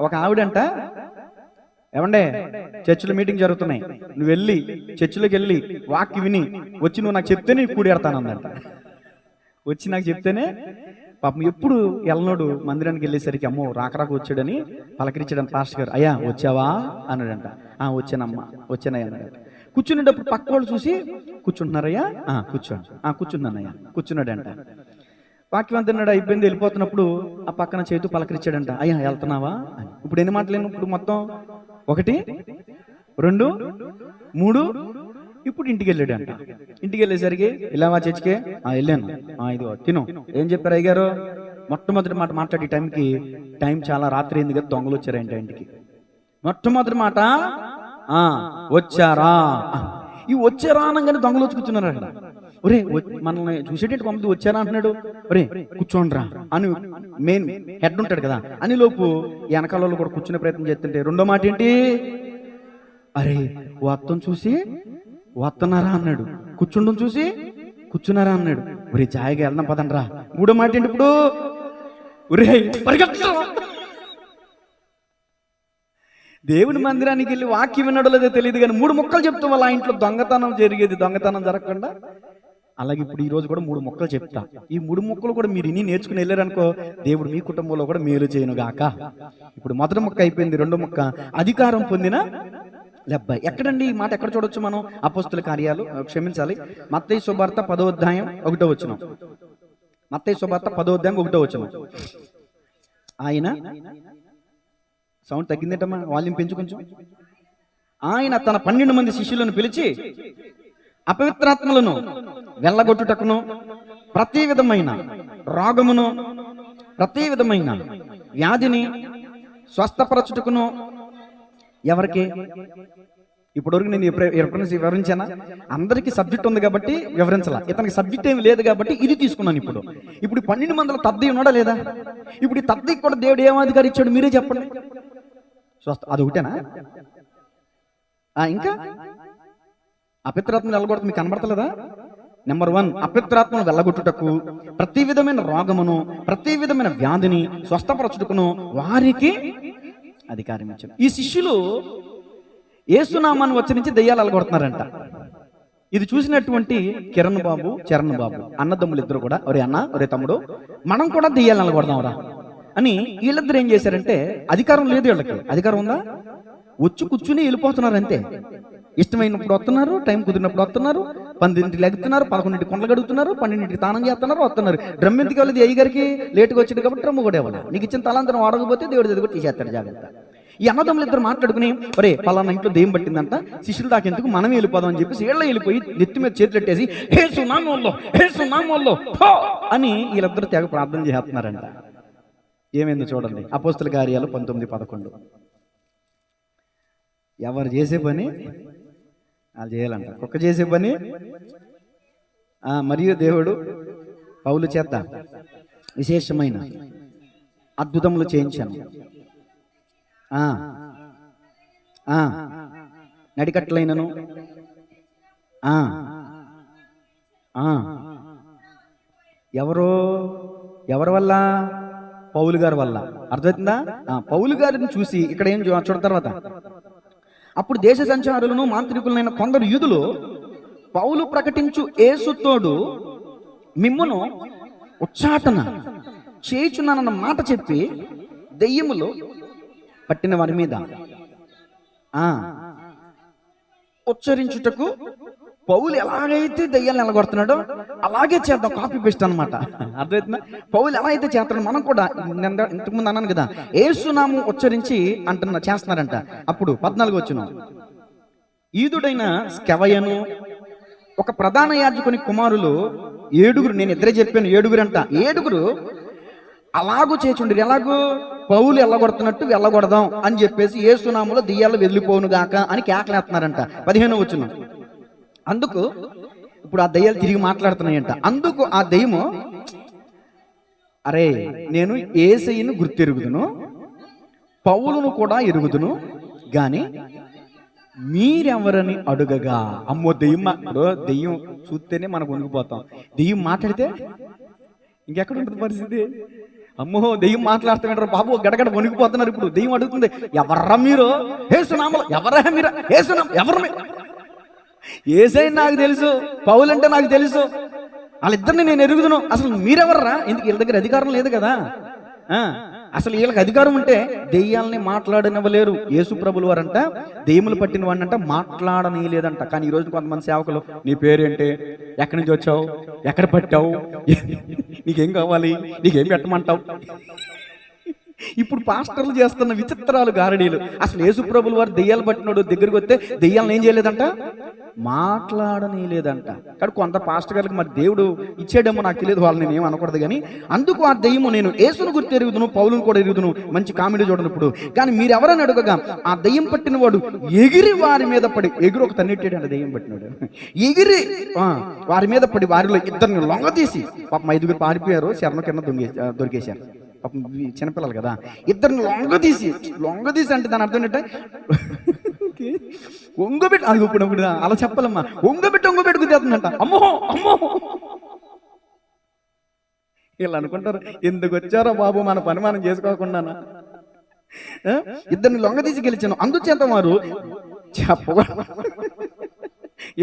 Speaker 1: ఒక ఆవిడంట, ఏమండే చర్చిలో మీటింగ్ జరుగుతున్నాయి, నువ్వు వెళ్ళి చర్చిలోకి వెళ్ళి వాక్య విని వచ్చి నువ్వు నాకు చెప్తేనే కూడేడతానందంట. వచ్చి నాకు చెప్తేనే, పాపం ఎప్పుడు ఎల్లనోడు మందిరానికి వెళ్ళేసరికి అమ్మో రాకరాకు వచ్చాడని పలకరించాడని పాస్టర్ గారు. అయ్యా వచ్చావా అన్నాడంట. వచ్చానమ్మా, వచ్చానయ్యా అన్నాడు. కూర్చునేటప్పుడు పక్క వాళ్ళు చూసి కూర్చుంటున్నారయ్యా, కూర్చోండి, కూర్చున్నానయ్యా, కూర్చున్నాడంట. వాక్యం తిన్నాడు, అయిపోయింది. వెళ్ళిపోతున్నప్పుడు ఆ పక్కన చేతు పలకరించాడంట, అయ్యా వెళ్తున్నావా అని. ఇప్పుడు ఎన్ని మాటలు ఇప్పుడు మొత్తం 1 2 3. ఇప్పుడు ఇంటికి వెళ్ళాడంట. ఇంటికి వెళ్ళేసరికి వెళ్ళావా చర్చికే? వెళ్ళాను. ఇదిగో తిను. ఏం చెప్పారు అయ్యగారు? మొట్టమొదటి మాట మాట్లాడే టైంకి, టైం చాలా రాత్రి అయింది కదా, దొంగలు వచ్చారంట ఇంటికి. మొట్టమొదటి మాట వచ్చారా. ఈ వచ్చారా అనగానే దొంగలు వచ్చి కూర్చున్నారంట. ఒరే మనల్ని చూసేటట్టు పంపి వచ్చారా అంటున్నాడు. ఒరే కూర్చోండ్రా అని మెయిన్ హెడ్ ఉంటాడు కదా అని లోపు వెనకాల కూడా కూర్చునే ప్రయత్నం చేస్తుంటే రెండో మాట ఏంటి? అరే వత్తం చూసి వస్తున్నారా అన్నాడు. కూర్చుండం చూసి కూర్చున్నారా అన్నాడు. ఒరే జాయిగా వెళ్దాం పదండ్రా. మూడో మాట ఏంటి ఇప్పుడు? ఒరే పరిగెత్తా. దేవుని మందిరానికి వెళ్ళి వాక్యం వినడో లేదో తెలియదు కానీ 3 ముక్కలు చెప్తాం వాళ్ళ ఇంట్లో దొంగతనం జరిగేది, దొంగతనం జరగకుండా. అలాగే ఇప్పుడు ఈ రోజు కూడా 3 ముక్కలు చెప్తా. ఈ 3 ముక్కలు కూడా మీరు ఇన్ని నేర్చుకుని వెళ్ళారనుకో, దేవుడు మీ కుటుంబంలో కూడా మేలు చేయను గాక. ఇప్పుడు మొదటి ముక్క అయిపోయింది. రెండో ముక్క అధికారం పొందిన లెబ్బాయి. ఎక్కడండి ఈ మాట? ఎక్కడ చూడొచ్చు మనం? అపోస్తుల కార్యాలు, క్షమించాలి, మత్తయి సువార్త 10వ అధ్యాయం 1వ వచనం. మత్తయి సువార్త 10వ అధ్యాయం 1వ వచనం. ఆయన సౌండ్ తగ్గిందేటమ్మా, వాల్యూమ్ పెంచు కొంచెం. ఆయన తన 12 మంది శిష్యులను పిలిచి అపవిత్రాత్మలను వెళ్ళగొట్టుటకును, ప్రతి విధమైన రోగమును, ప్రతి విధమైన వ్యాధిని స్వస్థపరచుటకును. ఎవరికి? ఇప్పటివరకు నేను ఎప్పుడైనా వివరించానా? అందరికీ సబ్జెక్ట్ ఉంది కాబట్టి వివరించాలా. ఇతనికి సబ్జెక్ట్ ఏమి లేదు కాబట్టి ఇది తీసుకున్నాను. ఇప్పుడు 12 మందిలో తద్ది ఉన్నాడా లేదా? ఇప్పుడు ఈ తద్దికి కూడా దేవుడు ఏం అధికారం ఇచ్చాడు మీరే చెప్పండి. స్వస్థ అది ఒకటేనా? ఇంకా అపిత్రాత్మను వెళ్ళగొడతా మీకు కనబడతలేదా? నెంబర్ 1, అపిత్రాత్మను వెళ్ళగొట్టుటకు, ప్రతి విధమైన రోగమును, ప్రతి విధమైన వ్యాధిని స్వస్థపరచుటకును వారికి అధికారం ఇచ్చాడు. ఈ శిష్యులు యేసునామాన్ని ఉచ్చరించి దెయ్యాలు వెళ్ళగొడుతున్నారంట. ఇది చూసినటువంటి కిరణ్ బాబు, చరణ్ బాబు అన్నదమ్ములు ఇద్దరు కూడా, ఒరే అన్న, ఒరే తమ్ముడు, మనం కూడా దెయ్యాలు వెళ్ళగొడదాంరా అని వీళ్ళిద్దరు ఏం చేశారంటే, అధికారం లేదు వీళ్ళకి. అధికారం ఉందా? వచ్చి కూర్చుని వెళ్ళిపోతున్నారు అంతే. ఇష్టమైనప్పుడు వస్తున్నారు, టైం కుదిరినప్పుడు వస్తున్నారు, 10ంటికి లెగుతున్నారు, 11ంటికి కొండలు గడుగుతున్నారు, 12ంటికి స్నానం చేస్తున్నారు, వస్తున్నారు. డ్రమ్ ఎందుకు వెళ్ళదు? అయ్యగారికి లేటుగా వచ్చింది కాబట్టి డ్రమ్ము కూడా ఇవ్వాలి. నీకు ఇచ్చిన తలాంతరం వాడకపోతే దేవుడి దగ్గర తీసేస్తాడు, జాగ్రత్త. ఈ అన్నదమ్ములు ఇద్దరు మాట్లాడుకుని, ఒరే పలానా ఇంట్లో దెయ్యం పట్టిందంట, శిష్యులు దాకా ఎందుకు, మనమే వెళ్ళిపోదాం అని చెప్పేసి వీళ్ళ వెళ్ళిపోయి నెత్తి మీద చేతులు పెట్టేసి యేసు నామములో పో అని వీళ్ళిద్దరు తెగ ప్రార్థన చేస్తున్నారంట. ఏమైందో చూడండి, అపోస్తుల కార్యాలు 19:11. ఎవరు చేసే పని వాళ్ళు చేయాలంట. కుక్క చేసే పని. మరియు దేవుడు పౌలు చేత విశేషమైన అద్భుతములు చేయించాను. నడికట్లైనను ఎవరి వల్ల? పౌలు గారి వల్ల. అర్థమవుతుందా? పౌలు గారిని చూసి ఇక్కడ ఏం చూడ తర్వాత, అప్పుడు దేశ సంచారులను మాంత్రికులైన కొందరు యూదులు పౌలు ప్రకటించు యేసుతోడు మిమ్మును ఉచ్చాటన చేయుచున్నానన్న మాట చెప్పి దెయ్యములు పట్టిన వారి మీద ఉచ్చరించుటకు పౌలు ఎలాగైతే దెయ్యాలను నిలగొడుతున్నాడో అలాగే చేద్దాం. కాపీ పేస్ట్ అనమాట. అర్థమవుతుందా? పౌలు ఎలా అయితే చేస్తున్నాడు మనం కూడా. ఇంతకుముందు అన్నాను కదా, యేసునామం ఉచ్చరించి చేస్తున్నారంట. అప్పుడు 14 వచనం, ఈదుడైన స్కెవయను, ఒక ప్రధాన యాజకుని కుమారులు 7, నేను ఇద్దరే చెప్పాను 7 అంట. 7 అలాగూ చేచుండ్రు. ఎలాగూ? పౌలు వెళ్ళగొడుతున్నట్టు వెళ్ళగొడదాం అని చెప్పేసి యేసునామములో దెయ్యాలు వెదిలిపోను గాక అని కేకలేస్తున్నారంట. 15వ వచనం, అందుకు ఇప్పుడు ఆ దెయ్యాలు తిరిగి మాట్లాడుతున్నాయంట. అందుకు ఆ దెయ్యము, అరే నేను యేసయ్యను గుర్తెరుగుదును, పౌలును కూడా ఎరుగుదును గాని మీరెవరని అడుగగా. అమ్మో దెయ్యం చూస్తేనే మనకు వణికిపోతాం. దెయ్యం మాట్లాడితే ఇంకెక్కడ ఉంటుంది పరిస్థితి? అమ్మో దెయ్యం మాట్లాడుతున్నారు బాబు, గడగడ వణికిపోతున్నారు. ఇప్పుడు దెయ్యం అడుగుతుంది, ఎవర్రా మీరు? యేసునామములో. ఎవరా మీరు? యేసునామం. ఎవరు మీరు? యేసయ్య నాకు తెలుసు, పౌలు అంటే నాకు తెలుసు, వాళ్ళిద్దరిని నేను ఎరుగుదును, అసలు మీరెవర్రా? ఎందుకు వీళ్ళ దగ్గర అధికారం లేదు కదా. అసలు వీళ్ళకి అధికారం ఉంటే దెయ్యాలని మాట్లాడనివ్వలేరు. యేసు ప్రభులు వారంట దెయ్యములు పట్టిన వాడినంట మాట్లాడనీయలేదంట. కానీ ఈ రోజు కొంతమంది సేవకులు, నీ పేరేంటి, ఎక్కడి నుంచి వచ్చావు, ఎక్కడ పట్టావు, నీకేం కావాలి, నీకేం పెట్టమంటావు. ఇప్పుడు పాస్టర్లు చేస్తున్న విచిత్రాలు గారడీలు. అసలు యేసు ప్రభులు వారు దెయ్యాలు పట్టినోడు దగ్గరికి వస్తే దెయ్యాలను ఏం చేయలేదంట, మాట్లాడనీయలేదంట. కానీ కొంత పాస్టర్ గారికి మరి దేవుడు ఇచ్చాడేమో నాకు తెలియదు, వాళ్ళు నేను ఏం అనకూడదు. కానీ అందుకు ఆ దెయ్యము, నేను యేసును గుర్తు ఎరుగుదును, పౌలును కూడా ఎరుగుదును, మంచి కామెడీ చూడనప్పుడు. కానీ మీరు ఎవరని అడగగా ఆ దెయ్యం పట్టిన వాడు ఎగిరి వారి మీద పడి, ఎగిరి ఒక తన్నెట్టాడు దెయ్యం పట్టినాడు, ఎగిరి వారి మీద పడి వారిలో ఇద్దరిని లొంగదీసి, పాపం 5 పారిపోయారు, శరణం కింద దొరికేశారు. పాపం చిన్నపిల్లలు కదా, ఇద్దరిని లొంగదీసి అంటే దాని అర్థం ఏంటంటే ఒంగబెట్టి, అది ఇప్పుడు అలా చెప్పాలమ్మా, ఒంగబెట్టి గుద్దేస్తుందంట. అమ్మో అమ్మో, వీళ్ళు అనుకుంటారు ఎందుకు వచ్చారో బాబు మన పని మనం చేసుకోకుండా. ఇద్దరిని లొంగదీసి గెలిచాను. అందుచేత వారు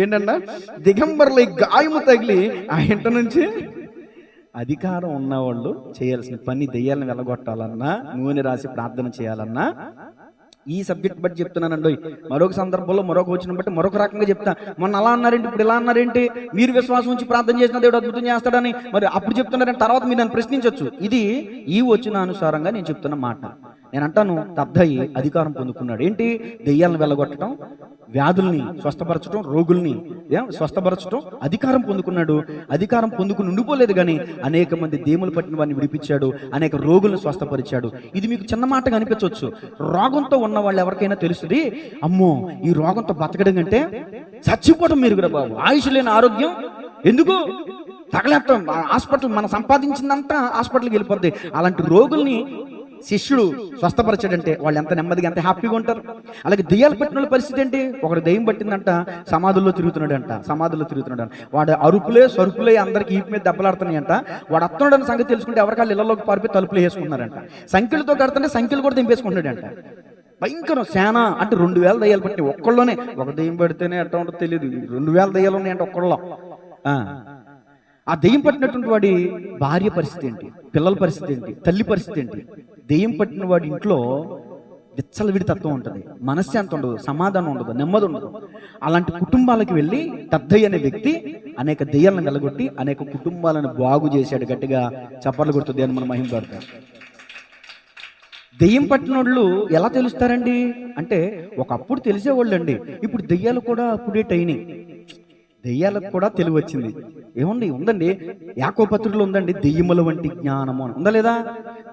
Speaker 1: ఏంటంట, దిగంబర్ల గాయము తగిలి ఆ ఇంట నుంచి అధికారం ఉన్నవాళ్ళు చేయాల్సిన పని, దెయ్యాలను వెళ్ళగొట్టాలన్నా, నూనె రాసి ప్రార్థన చేయాలన్నా, ఈ సబ్జెక్ట్ బట్టి చెప్తున్నానండి. మరొక సందర్భంలో మరొక వచ్చిన బట్టి మరొక రకంగా చెప్తా. మొన్న అలా అన్నారేంటి, ఇప్పుడు ఇలా అన్నారేంటి, మీరు విశ్వాసం ఉంచి ప్రార్థన చేసిన దేవుడు అద్భుతం చేస్తాడని మరి అప్పుడు చెప్తున్నారని తర్వాత మీరు నన్ను ప్రశ్నించవచ్చు. ఇది ఈ వచ్చిన అనుసారంగా నేను చెప్తున్న మాట. నేను అంటాను, తద్దయి అధికారం పొందుకున్నాడు. ఏంటి, దెయ్యాలను వెళ్ళగొట్టడం, వ్యాధుల్ని స్వస్థపరచడం, రోగుల్ని స్వస్థపరచడం అధికారం పొందుకున్నాడు. అధికారం పొందుకుని ఉండిపోలేదు, కానీ అనేక మంది దెయ్యములు పట్టిన వారిని విడిపించాడు, అనేక రోగులను స్వస్థపరిచాడు. ఇది మీకు చిన్న మాటగా అనిపించవచ్చు. రోగంతో ఉన్న వాళ్ళు ఎవరికైనా తెలుస్తుంది, అమ్మో ఈ రోగంతో బతకడం కంటే చచ్చిపోవడం మెరుగురా బాబు, ఆయుష్ లేని ఆరోగ్యం ఎందుకు, తగలేస్తాం హాస్పిటల్, మనం సంపాదించిందంతా హాస్పిటల్కి వెళ్ళిపోద్ది. అలాంటి రోగుల్ని శిష్యుడు స్వస్థపరచాడంటే వాళ్ళు ఎంత నెమ్మదిగా, ఎంత హ్యాపీగా ఉంటారు. అలాగే దెయ్యాలు పట్టిన వాళ్ళ పరిస్థితి ఏంటి, ఒకడు దెయ్యం పట్టిందంట, సమాధుల్లో తిరుగుతున్నాడు. వాడు అరుపులే సరుకులే అందరికి ఈపు మీద దెబ్బలాడుతున్నాయంట. వాడు అత్తనుడని సంగతి తెలుసుకుంటే ఎవరికాళ్ళు ఇళ్లలోకి పారిపోయి తలుపులు వేసుకుంటున్నారంట. సంఖ్యలతో కడుతుంటే సంఖ్యలు కూడా దింపేసుకుంటాడంట. భయంకరం. సేన అంటే 2000 దెయ్యాలు పట్టినాయి ఒక్కళ్ళలోనే. ఒక దెయ్యం పడితేనే ఎట్లా ఉంటుందో తెలియదు, 2000 దెయ్యాలు ఉన్నాయంటే ఒక్కళ్ళలో. ఆ దెయ్యం పట్టినటువంటి వాడి భార్య పరిస్థితి ఏంటి, పిల్లల పరిస్థితి ఏంటి, తల్లి పరిస్థితి ఏంటి. దెయ్యం పట్టిన వాడి ఇంట్లో విచ్చలవిడి తత్వం ఉంటుంది, మనశ్శాంతి ఉండదు, సమాధానం ఉండదు, నెమ్మది ఉండదు. అలాంటి కుటుంబాలకు వెళ్ళి తద్దయ్య అనే వ్యక్తి అనేక దెయ్యాలను వెలగొట్టి అనేక కుటుంబాలను బాగు చేశాడు. గట్టిగా చప్పట్లు కొడుతుంది అని మనం మహిమ పడతాం. దెయ్యం పట్టినోళ్ళు ఎలా తెలుస్తారండి అంటే, ఒకప్పుడు తెలిసేవాళ్ళు అండి, ఇప్పుడు దెయ్యాలు కూడా అప్డేట్ అయినాయి. దెయ్యాలకు కూడా తెలివి వచ్చింది. ఏముంది, ఉందండి, యాకోబు పత్రికలో ఉందండి, దెయ్యముల వంటి జ్ఞానము అని ఉందా లేదా,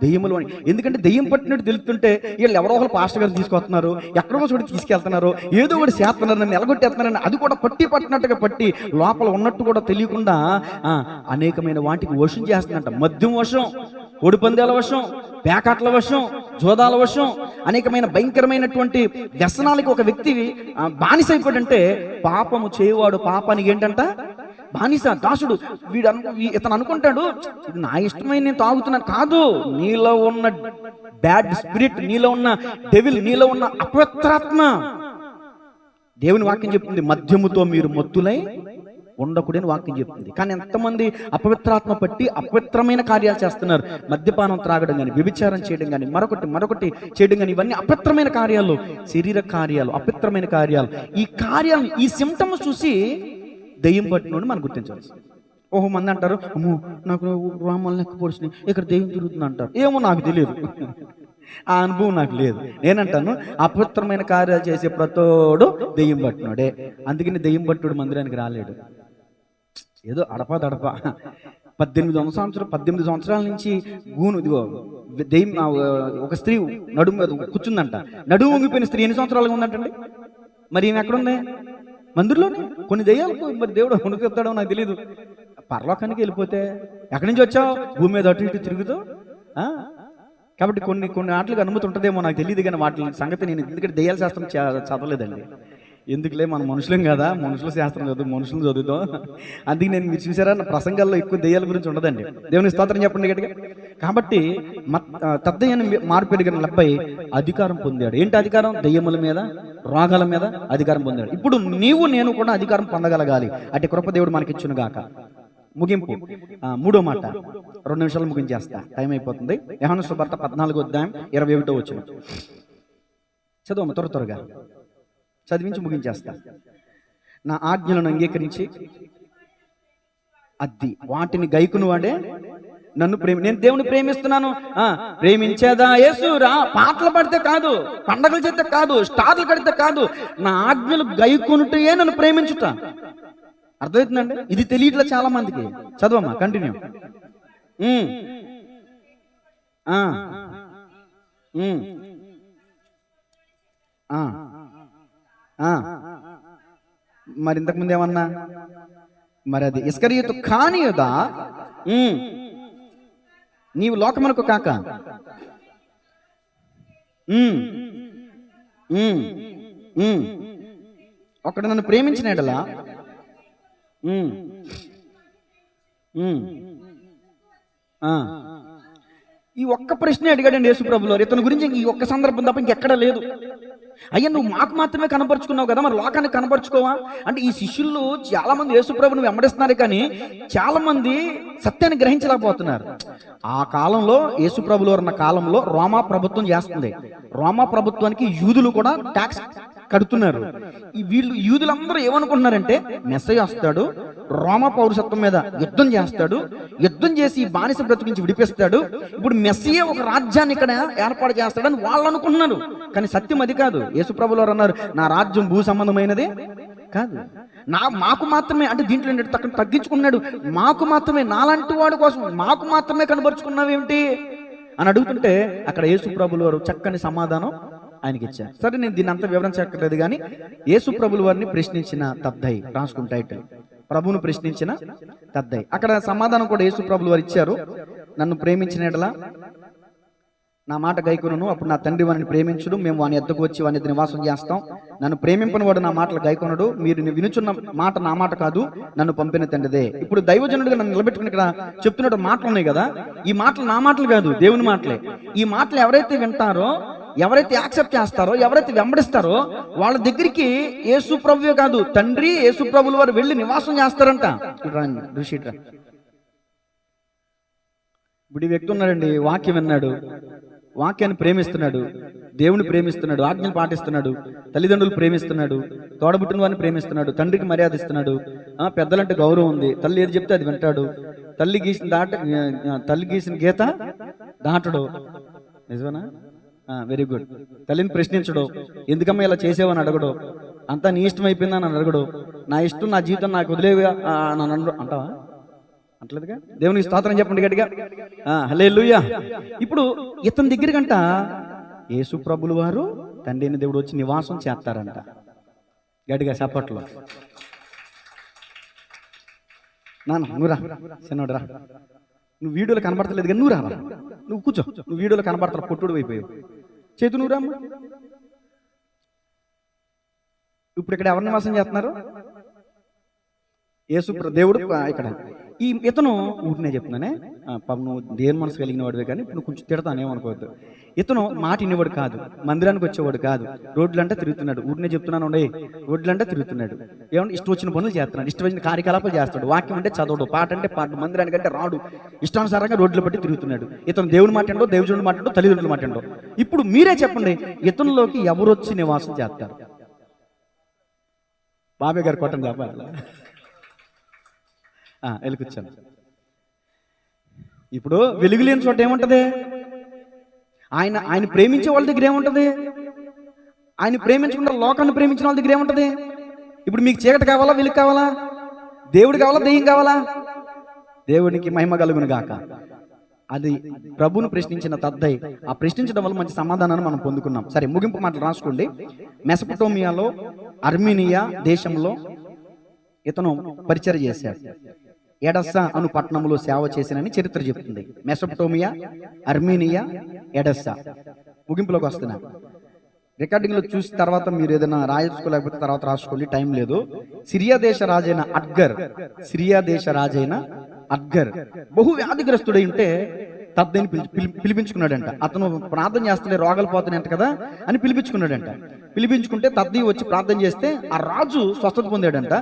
Speaker 1: దెయ్యముల వంటి. ఎందుకంటే దెయ్యం పట్టినట్టు తెలుస్తుంటే వీళ్ళు ఎవరో ఒకరు పాస్టర్ గారు తీసుకొస్తున్నారు, ఎక్కడో చోటు తీసుకెళ్తున్నారు, ఏదో ఒకటి చేస్తున్నారు, నన్ను నిలగొట్టేస్తున్నారని, అది కూడా పట్టినట్టుగా పట్టి లోపల ఉన్నట్టు కూడా తెలియకుండా అనేకమైన వాటికి వశం చేస్తుందంట. మద్యం వశం, కోడిపందేల వశం, పేకాట్ల వశం, జోదాల వశం, అనేకమైన భయంకరమైనటువంటి వ్యసనాలకి ఒక వ్యక్తి బానిసైపోయాడంటే, పాపము చేయవాడు పాపానికి ఏంటంట బానిస, దాసుడు. ఇతను అనుకుంటాడు ఇది నా ఇష్టమైన నేను తాగుతున్నాను. కాదు, నీలో ఉన్న బ్యాడ్ స్పిరిట్, నీలో ఉన్న డెవిల్, నీలో ఉన్న అపవిత్రాత్మ. దేవుని వాక్యం చెప్తుంది, మద్యముతో మీరు మత్తులై ఉండకూడని వాక్యం చెప్తుంది. కానీ ఎంతమంది అపవిత్రాత్మ పట్టి అపవిత్రమైన కార్యాలు చేస్తున్నారు. మద్యపానం త్రాగడం కానీ, వ్యభిచారం చేయడం కానీ, మరొకటి చేయడం కానీ, ఇవన్నీ అపవిత్రమైన కార్యాలు, శరీర కార్యాలు, అపవిత్రమైన కార్యాలు. ఈ కార్యాలు, ఈ సిమ్టమ్స్ చూసి దెయ్యం పట్టినోడు మనం గుర్తించాలి. ఓహో మంది అంటారు, అమ్మో నాకు రామాలు లెక్క పొడిచినాయి, ఇక్కడ దెయ్యం తిరుగుతుంది అంటారు. ఏమో నాకు తెలియదు, ఆ అనుభవం నాకు లేదు. నేనంటాను, అపవిత్రమైన కార్యాలు చేసే ప్రతోడు దెయ్యం పట్టినోడే. అందుకని దెయ్యం పట్టుడు మందిరానికి రాలేడు. ఏదో అడప 18 సంవత్సరాల నుంచి దెయ్యం, ఒక స్త్రీ నడుము మీద కూర్చుందంట. నడుము వంగిపోయిన స్త్రీ ఎన్ని సంవత్సరాలుగా ఉందంటండి? మరి ఈమె ఎక్కడుంది? మందిరంలోనే. కొన్ని దెయ్యాలకు మరి దేవుడు వణుకుతాడో నాకు తెలియదు. పరలోకానికి వెళ్ళిపోతే ఎక్కడి నుంచి వచ్చావు? భూమి మీద అటు ఇటు తిరుగుతూ. కాబట్టి కొన్ని ఆటలకు అనుమతి ఉంటుందేమో నాకు తెలియదు, కానీ వాటి సంగతి నేను ఎందుకంటే దెయ్యాల శాస్త్రం చదవలేదండి. ఎందుకులే, మన మనుషులం కదా, మనుషుల శాస్త్రం చదువు, మనుషులు చదువుతాం. అందుకే నేను మీరు చూసారా, నా ప్రసంగాల్లో ఎక్కువ దెయ్యాల గురించి ఉండదండి. దేవుని స్తోత్రం చెప్పండి గట్టిగా. కాబట్టి తద్దయ్యని మార్పెరిగిన అబ్బాయి అధికారం పొందాడు. ఏంటి అధికారం? దెయ్యముల మీద, రోగాల మీద అధికారం పొందాడు. ఇప్పుడు నీవు నేను కూడా అధికారం పొందగలగాలి. అటు కృప దేవుడు మనకిచ్చును గాక. ముగింపు మూడో మాట 2 నిమిషాలు ముగించేస్తా, టైం అయిపోతుంది. యోహాను సువార్త 14:21 చదవమ్మ త్వరగా చదివించి ముగించేస్తా. నా ఆజ్ఞలను అంగీకరించి వాటిని గైకును వాడే నన్ను నేను దేవుని ప్రేమిస్తున్నాను. ప్రేమించేదా యేసు రా, పాటలు పడితే కాదు, పండగలు చేస్తే కాదు, స్టార్లు కడితే కాదు, నా ఆజ్ఞలు గైకొనుటే నన్ను ప్రేమించుట. అర్థమవుతుందండి? ఇది తెలియట్లే చాలా మందికి. చదవమ్మా, కంటిన్యూ. మరి ఇంతకుముందు ఏమన్నా, మరి అది ఇస్కరియోతు కాని యూదా, నీవు లోకమునకు కాక ఒకడు నన్ను ప్రేమించిన ఎడలా ఈ ఒక్క ప్రశ్న అడిగాడండి యేసుప్రభులో. ఇతని గురించి ఈ ఒక్క సందర్భం తప్ప ఇంకెక్కడ లేదు. అయ్యా, నువ్వు మాకు మాత్రమే కనపరుచుకున్నావు కదా, మరి లోకానికి కనపరుచుకోవా అంటే? ఈ శిష్యులు చాలా మంది యేసుప్రభుని వెంబడిస్తున్నారు, కానీ చాలా మంది సత్యాన్ని గ్రహించలేకపోతున్నారు. ఆ కాలంలో, యేసుప్రభులు ఉన్న కాలంలో రోమా ప్రభుత్వం చేస్తుంది. రోమా ప్రభుత్వానికి యూదులు కూడా ట్యాక్స్ కడుతున్నారు. వీళ్ళు యూదులందరూ ఏమనుకుంటున్నారంటే, మెస్సయ్య వస్తాడు, రోమా పౌరసత్వం మీద యుద్ధం చేస్తాడు, యుద్ధం చేసి బానిస బ్రతుకించి విడిపిస్తాడు, ఇప్పుడు మెస్సయ్య ఒక రాజ్యాన్ని ఇక్కడ ఏర్పాటు చేస్తాడని వాళ్ళు అనుకుంటున్నారు. కానీ సత్యం అది కాదు. యేసుప్రభులు వారు అన్నారు, నా రాజ్యం భూ సంబంధమైనదే కాదు, మాకు మాత్రమే, అంటే దీంట్లో తగ్గించుకున్నాడు, మాకు మాత్రమే, నాలాంటి వాడి కోసం మాకు మాత్రమే కనబరుచుకున్నావేమిటి అని అడుగుతుంటే, అక్కడ యేసుప్రభులు వారు చక్కని సమాధానం ఆయనకి ఇచ్చారు. సరే, నేను దీన్ని అంతా వివరించక్కర్లేదు, కానీ యేసుప్రభుల వారిని ప్రశ్నించిన తద్దై రాసుకుంటాయి. ప్రభువును ప్రశ్నించిన తద్దై, అక్కడ సమాధానం కూడా యేసుప్రభుల వారు ఇచ్చారు. నన్ను ప్రేమించిన ఎడల నా మాట గైకొనును, అప్పుడు నా తండ్రి వారిని ప్రేమించుడు, మేము వాని ఎద్దకు వచ్చి వాని ఎద్దు నివాసం చేస్తాం. నన్ను ప్రేమింపని వాడు నా మాటలు గైకొనడు, మీరు వినుచున్న మాట నా మాట కాదు, నన్ను పంపిన తండ్రిదే. ఇప్పుడు దైవజనుడిగా నన్ను నిలబెట్టుకుని ఇక్కడ చెప్తున్నట్టు మాటలు ఉన్నాయి కదా, ఈ మాటలు నా మాటలు కాదు, దేవుని మాటలే. ఈ మాటలు ఎవరైతే వింటారో, ఎవరైతే యాక్సెప్ట్ చేస్తారో, ఎవరైతే వెంబడిస్తారో, వాళ్ళ దగ్గరికి యేసు ప్రభువే కాదు, తండ్రి యేసు ప్రభుల వారు వెళ్ళి నివాసం చేస్తారంట. ఇప్పుడు ఈ వ్యక్తి ఉన్నాడండి, వాక్యం విన్నాడు, వాక్యాన్ని ప్రేమిస్తున్నాడు, దేవుని ప్రేమిస్తున్నాడు, ఆజ్ఞలు పాటిస్తున్నాడు, తల్లిదండ్రులు ప్రేమిస్తున్నాడు, తోడబుట్టిన వారిని ప్రేమిస్తున్నాడు, తండ్రికి మర్యాద ఇస్తున్నాడు, పెద్దలంటే గౌరవం ఉంది, తల్లి ఏది చెప్తే అది వింటాడు, తల్లి గీసిన గీత దాటడు. నిజమేనా? Very good. తల్లిని ప్రశ్నించడు, ఎందుకమ్మా ఇలా చేసేవని అడగడు, అంతా నీ ఇష్టం అయిపోయిందని అడగడు, నా ఇష్టం నా జీవితం నాకు వదిలేవుగా అంటావా? అంటలేదుగా. దేవునికి స్తోత్రం చెప్పండి గట్టిగా, హల్లెలూయా. ఇప్పుడు ఇతని దగ్గరకంట యేసు ప్రభులు వారు తండ్రి అయిన దేవుడు వచ్చి నివాసం చేస్తారంట. గట్టిగా చప్పట్లో. నాన్న నువ్వురా, చిన్నోడు రా, నువ్వు వీడియోలో కనబడతలేదు కానీ నువ్వు రా, నువ్వు కూర్చో, నువ్వు వీడియోలో కనబడతావు, పొట్టుడు అయిపోయావు, చేతు నువ్వు రామ్మ. ఇప్పుడు ఇక్కడ ఎవరు నివాసం చేస్తున్నారు? యేసు దేవుడు ఇక్కడ. ఇతను ఊరినే చెప్తున్నానే, పాపం నువ్వు దేని మనసు కలిగిన వాడివే, కానీ ఇప్పుడు కొంచెం తిడతానేమనుకోవద్దు. ఇతను మాట వినేవాడు కాదు, మందిరానికి వచ్చేవాడు కాదు, రోడ్లంటే తిరుగుతున్నాడు. ఊరినే చెప్తున్నాను, రోడ్లంటే తిరుగుతున్నాడు, ఏమన్నా ఇష్టం వచ్చిన పనులు చేస్తున్నాడు, ఇష్టం వచ్చిన కార్యకలాపాలు చేస్తాడు, వాక్యం అంటే చదవడు, పాట అంటే పాట, మందిరానికంటే రాడు, ఇష్టానుసారంగా రోడ్లు బట్టి తిరుగుతున్నాడు. ఇతను దేవుని మాట్లాడో, దేవుని మాట్లాడో, తల్లిదండ్రులు మాట్లాడో. ఇప్పుడు మీరే చెప్పండి, ఇతనిలోకి ఎవరు వచ్చి నివాసం చేస్తారు? బాబాయ్ గారు కొట్టండి చెప్పాలి. కూర్చోండి. ఇప్పుడు వెలుగు లేని చోట ఏముంటది? ఆయన ప్రేమించే వాళ్ళ దగ్గర ఏముంటది? ఆయన ప్రేమించకుండా లోకాన్ని ప్రేమించిన వాళ్ళ దగ్గర ఏముంటది? ఇప్పుడు మీకు చీకటి కావాలా, వెలుగు కావాలా? దేవుడు కావాలా, దెయ్యం కావాలా? దేవునికి మహిమ కలుగును గాక. అది ప్రభువును ప్రశ్నించిన తద్దై. ఆ ప్రశ్నించడం వల్ల మంచి సమాధానాన్ని మనం పొందుకున్నాం. సరే, ముగింపు మాటలు రాసుకోండి. మెసొపొటేమియాలో, అర్మీనియా దేశంలో ఇతను పరిచర్య చేశాడు. ఎడస్సా అను పట్టణంలో సేవ చేసినని చరిత్ర చెప్తుంది. మెసొపొటేమియా, అర్మీనియా, ఎడస్సా. ముగింపులోకి వస్తున్నా. రికార్డింగ్ లో చూసిన తర్వాత మీరు ఏదైనా రాసుకోలేకపోతే తర్వాత రాసుకోండి, టైం లేదు. సిరియా దేశ రాజైన అడ్గర్ బహు వ్యాధిగ్రస్తుడై ఉంటే తద్దని పిలిపించుకున్నాడంట. అతను ప్రార్థన చేస్తుంటే రోగాలు పోతున్నాయంట కదా అని పిలిపించుకున్నాడంట. పిలిపించుకుంటే తద్ది వచ్చి ప్రార్థన చేస్తే ఆ రాజు స్వస్థత పొందాడంట.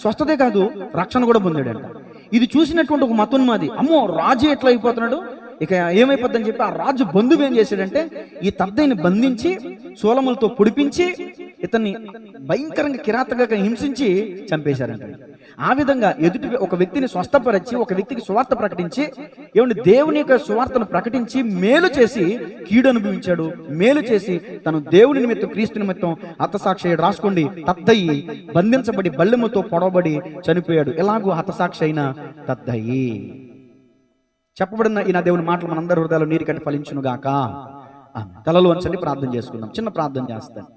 Speaker 1: స్వస్థతే కాదు, రక్షణ కూడా పొందాడంట. ఇది చూసినటువంటి ఒక మతోన్మాది, అమ్మో రాజు ఎట్లా అయిపోతున్నాడు, ఇక ఏమైపోద్దని చెప్పి ఆ రాజు బంధువు ఏం చేశాడంటే ఈ తద్దయ్యని బంధించి సోలములతో పొడిపించి ఇతన్ని భయంకరంగా కిరాతకంగా హింసించి చంపేశారంట. ఆ విధంగా ఎదుటి ఒక వ్యక్తిని స్వస్థపరిచి ఒక వ్యక్తికి సువార్త ప్రకటించి ఏమంటే దేవుని యొక్క సువార్తను ప్రకటించి మేలు చేసి కీడు అనుభవించాడు. మేలు చేసి తను దేవుని నిమిత్తం క్రీస్తు నిమిత్తం హతసాక్షి రాసుకోండి. తద్దయి బంధించబడి బల్లెముతో పొడవబడి చనిపోయాడు. ఎలాగో హతసాక్షి అయిన తద్దయి. చెప్పబడిన ఈ నా దేవుని మాటలు మనందరి హృదయాలు నీరు కట్టి ఫలించును గాక. తలలు వంచండి, ప్రార్థన చేసుకుందాం. చిన్న ప్రార్థన చేస్తాను.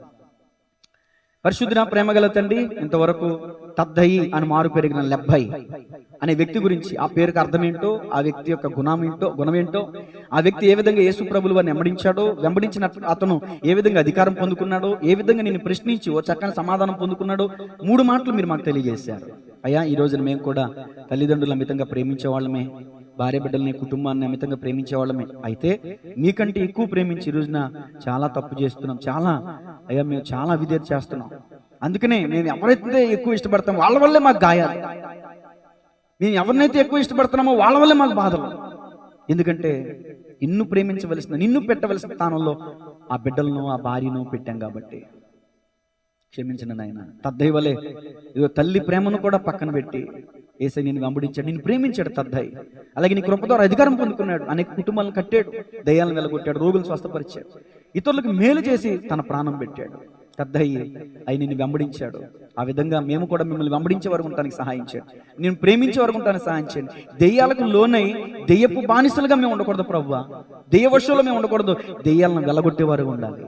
Speaker 1: పరిశుద్ధున ప్రేమగల తండ్రి, ఇంతవరకు తద్దయి అని మారు పెరిగిన లెబ్బయి అనే వ్యక్తి గురించి, ఆ పేరుకి అర్థమేంటో, ఆ వ్యక్తి యొక్క గుణమేంటో, ఆ వ్యక్తి ఏ విధంగా యేసు ప్రభువు వారిని వెంబడించిన అతను ఏ విధంగా అధికారం పొందుకున్నాడో, ఏ విధంగా నేను ప్రశ్నించి ఓ చక్కని సమాధానం పొందుకున్నాడో 3 మాటలు మీరు మాకు తెలియజేశారు. అయ్యా, ఈ రోజున మేము కూడా తల్లిదండ్రులు అమితంగా ప్రేమించే వాళ్ళమే, భార్య బిడ్డల్ని కుటుంబాన్ని అమితంగా ప్రేమించే వాళ్ళమే. అయితే మీకంటే ఎక్కువ ప్రేమించి ఈ రోజున చాలా తప్పు చేస్తున్నాం. మేము చాలా అవిధేయత చేస్తున్నాం. అందుకనే మేము ఎవరైతే ఎక్కువ ఇష్టపడతామో వాళ్ళ వల్లే మాకు గాయాలు, మేము ఎవరినైతే ఎక్కువ ఇష్టపడుతున్నామో వాళ్ళ వల్లే మాకు బాధలు. ఎందుకంటే నిన్ను ప్రేమించవలసిన, నిన్ను పెట్టవలసిన స్థానంలో ఆ బిడ్డలను ఆ భార్యను పెట్టాం కాబట్టి క్షమించండి నాయన. తద్దయ్య వలే ఇదిగో తల్లి ప్రేమను కూడా పక్కన పెట్టి యేసయ్య నిన్ను వెంబడించాడు, నిన్ను ప్రేమించాడు తద్దయ్య. అలాగే నీ కృప ద్వారా అధికారం పొందుకున్నాడు, అనేక కుటుంబాలను కట్టాడు, దయ్యాలను వెలగొట్టాడు, రోగులను స్వస్థపరిచాడు, ఇతరులకు మేలు చేసి తన ప్రాణం పెట్టాడు. తద్దయ్య అయి నిన్ను వెంబడించాడు. ఆ విధంగా మేము కూడా మిమ్మల్ని వెంబడించే వరకు ఉండడానికి సహాయం చేయండి, నేను ప్రేమించే వరకు ఉండడానికి సహాయం చేయండి. దెయ్యాలకు లోనై దెయ్యపు బానిసలుగా మేము ఉండకూడదు ప్రభువా, దెయ్య వశంలో మేము ఉండకూడదు, దెయ్యాలను వెలగొట్టే వారు ఉండాలి.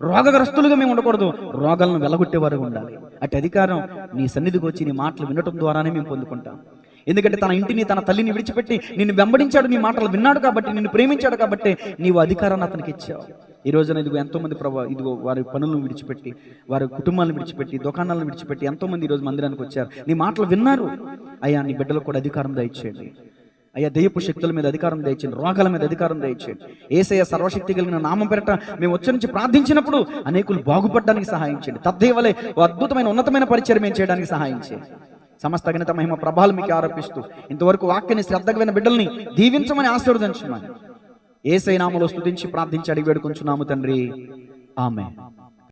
Speaker 1: రోగగ్రస్తులుగా మేము ఉండకూడదు, రోగాలను వెలగొట్టేవారు ఉండాలి. అటు అధికారం నీ సన్నిధికి వచ్చి నీ మాటలు వినటం ద్వారానే మేము పొందుకుంటాం. ఎందుకంటే తన ఇంటిని, తన తల్లిని విడిచిపెట్టి నిన్ను వెంబడించాడు, నీ మాటలు విన్నాడు కాబట్టి, నిన్ను ప్రేమించాడు కాబట్టి నీవు అధికారాన్ని అతనికి ఇచ్చావు. ఈ రోజున ఇదిగో ఎంతో మంది ప్రభు ఇదిగో వారి పనులను విడిచిపెట్టి, వారి కుటుంబాలను విడిచిపెట్టి, దుకాణాలను విడిచిపెట్టి ఎంతో మంది ఈరోజు మందిరానికి వచ్చారు, నీ మాటలు విన్నారు. అయ్యా, నీ బిడ్డలకు కూడా అధికారం దయచేయండి. అయ్యా, దయ్యపు శక్తుల మీద అధికారం దయచేయండి, రోగాల మీద అధికారం దయచేయండి. యేసయ్య సర్వశక్తి కలిగిన నామం పేరట మేము వచ్చి నుంచి ప్రార్థించినప్పుడు అనేకులు బాగుపడడానికి సహాయం చేయండి. తద్దయ్య వలె అద్భుతమైన ఉన్నతమైన పరిచయం మేము చేయడానికి సహాయం చేయండి. సమస్త ఘనత మహిమ ప్రభావాలు మీకు ఆరోపిస్తూ ఇంతవరకు వాక్యాన్ని శ్రద్ధగా విన్న బిడ్డల్ని దీవించమని ఆశీర్వదించున్నాను. యేసయ్య నామములో స్తుతించి ప్రార్థించి అడిగి వేడుకొంచున్నాము తండ్రి, ఆమేన్.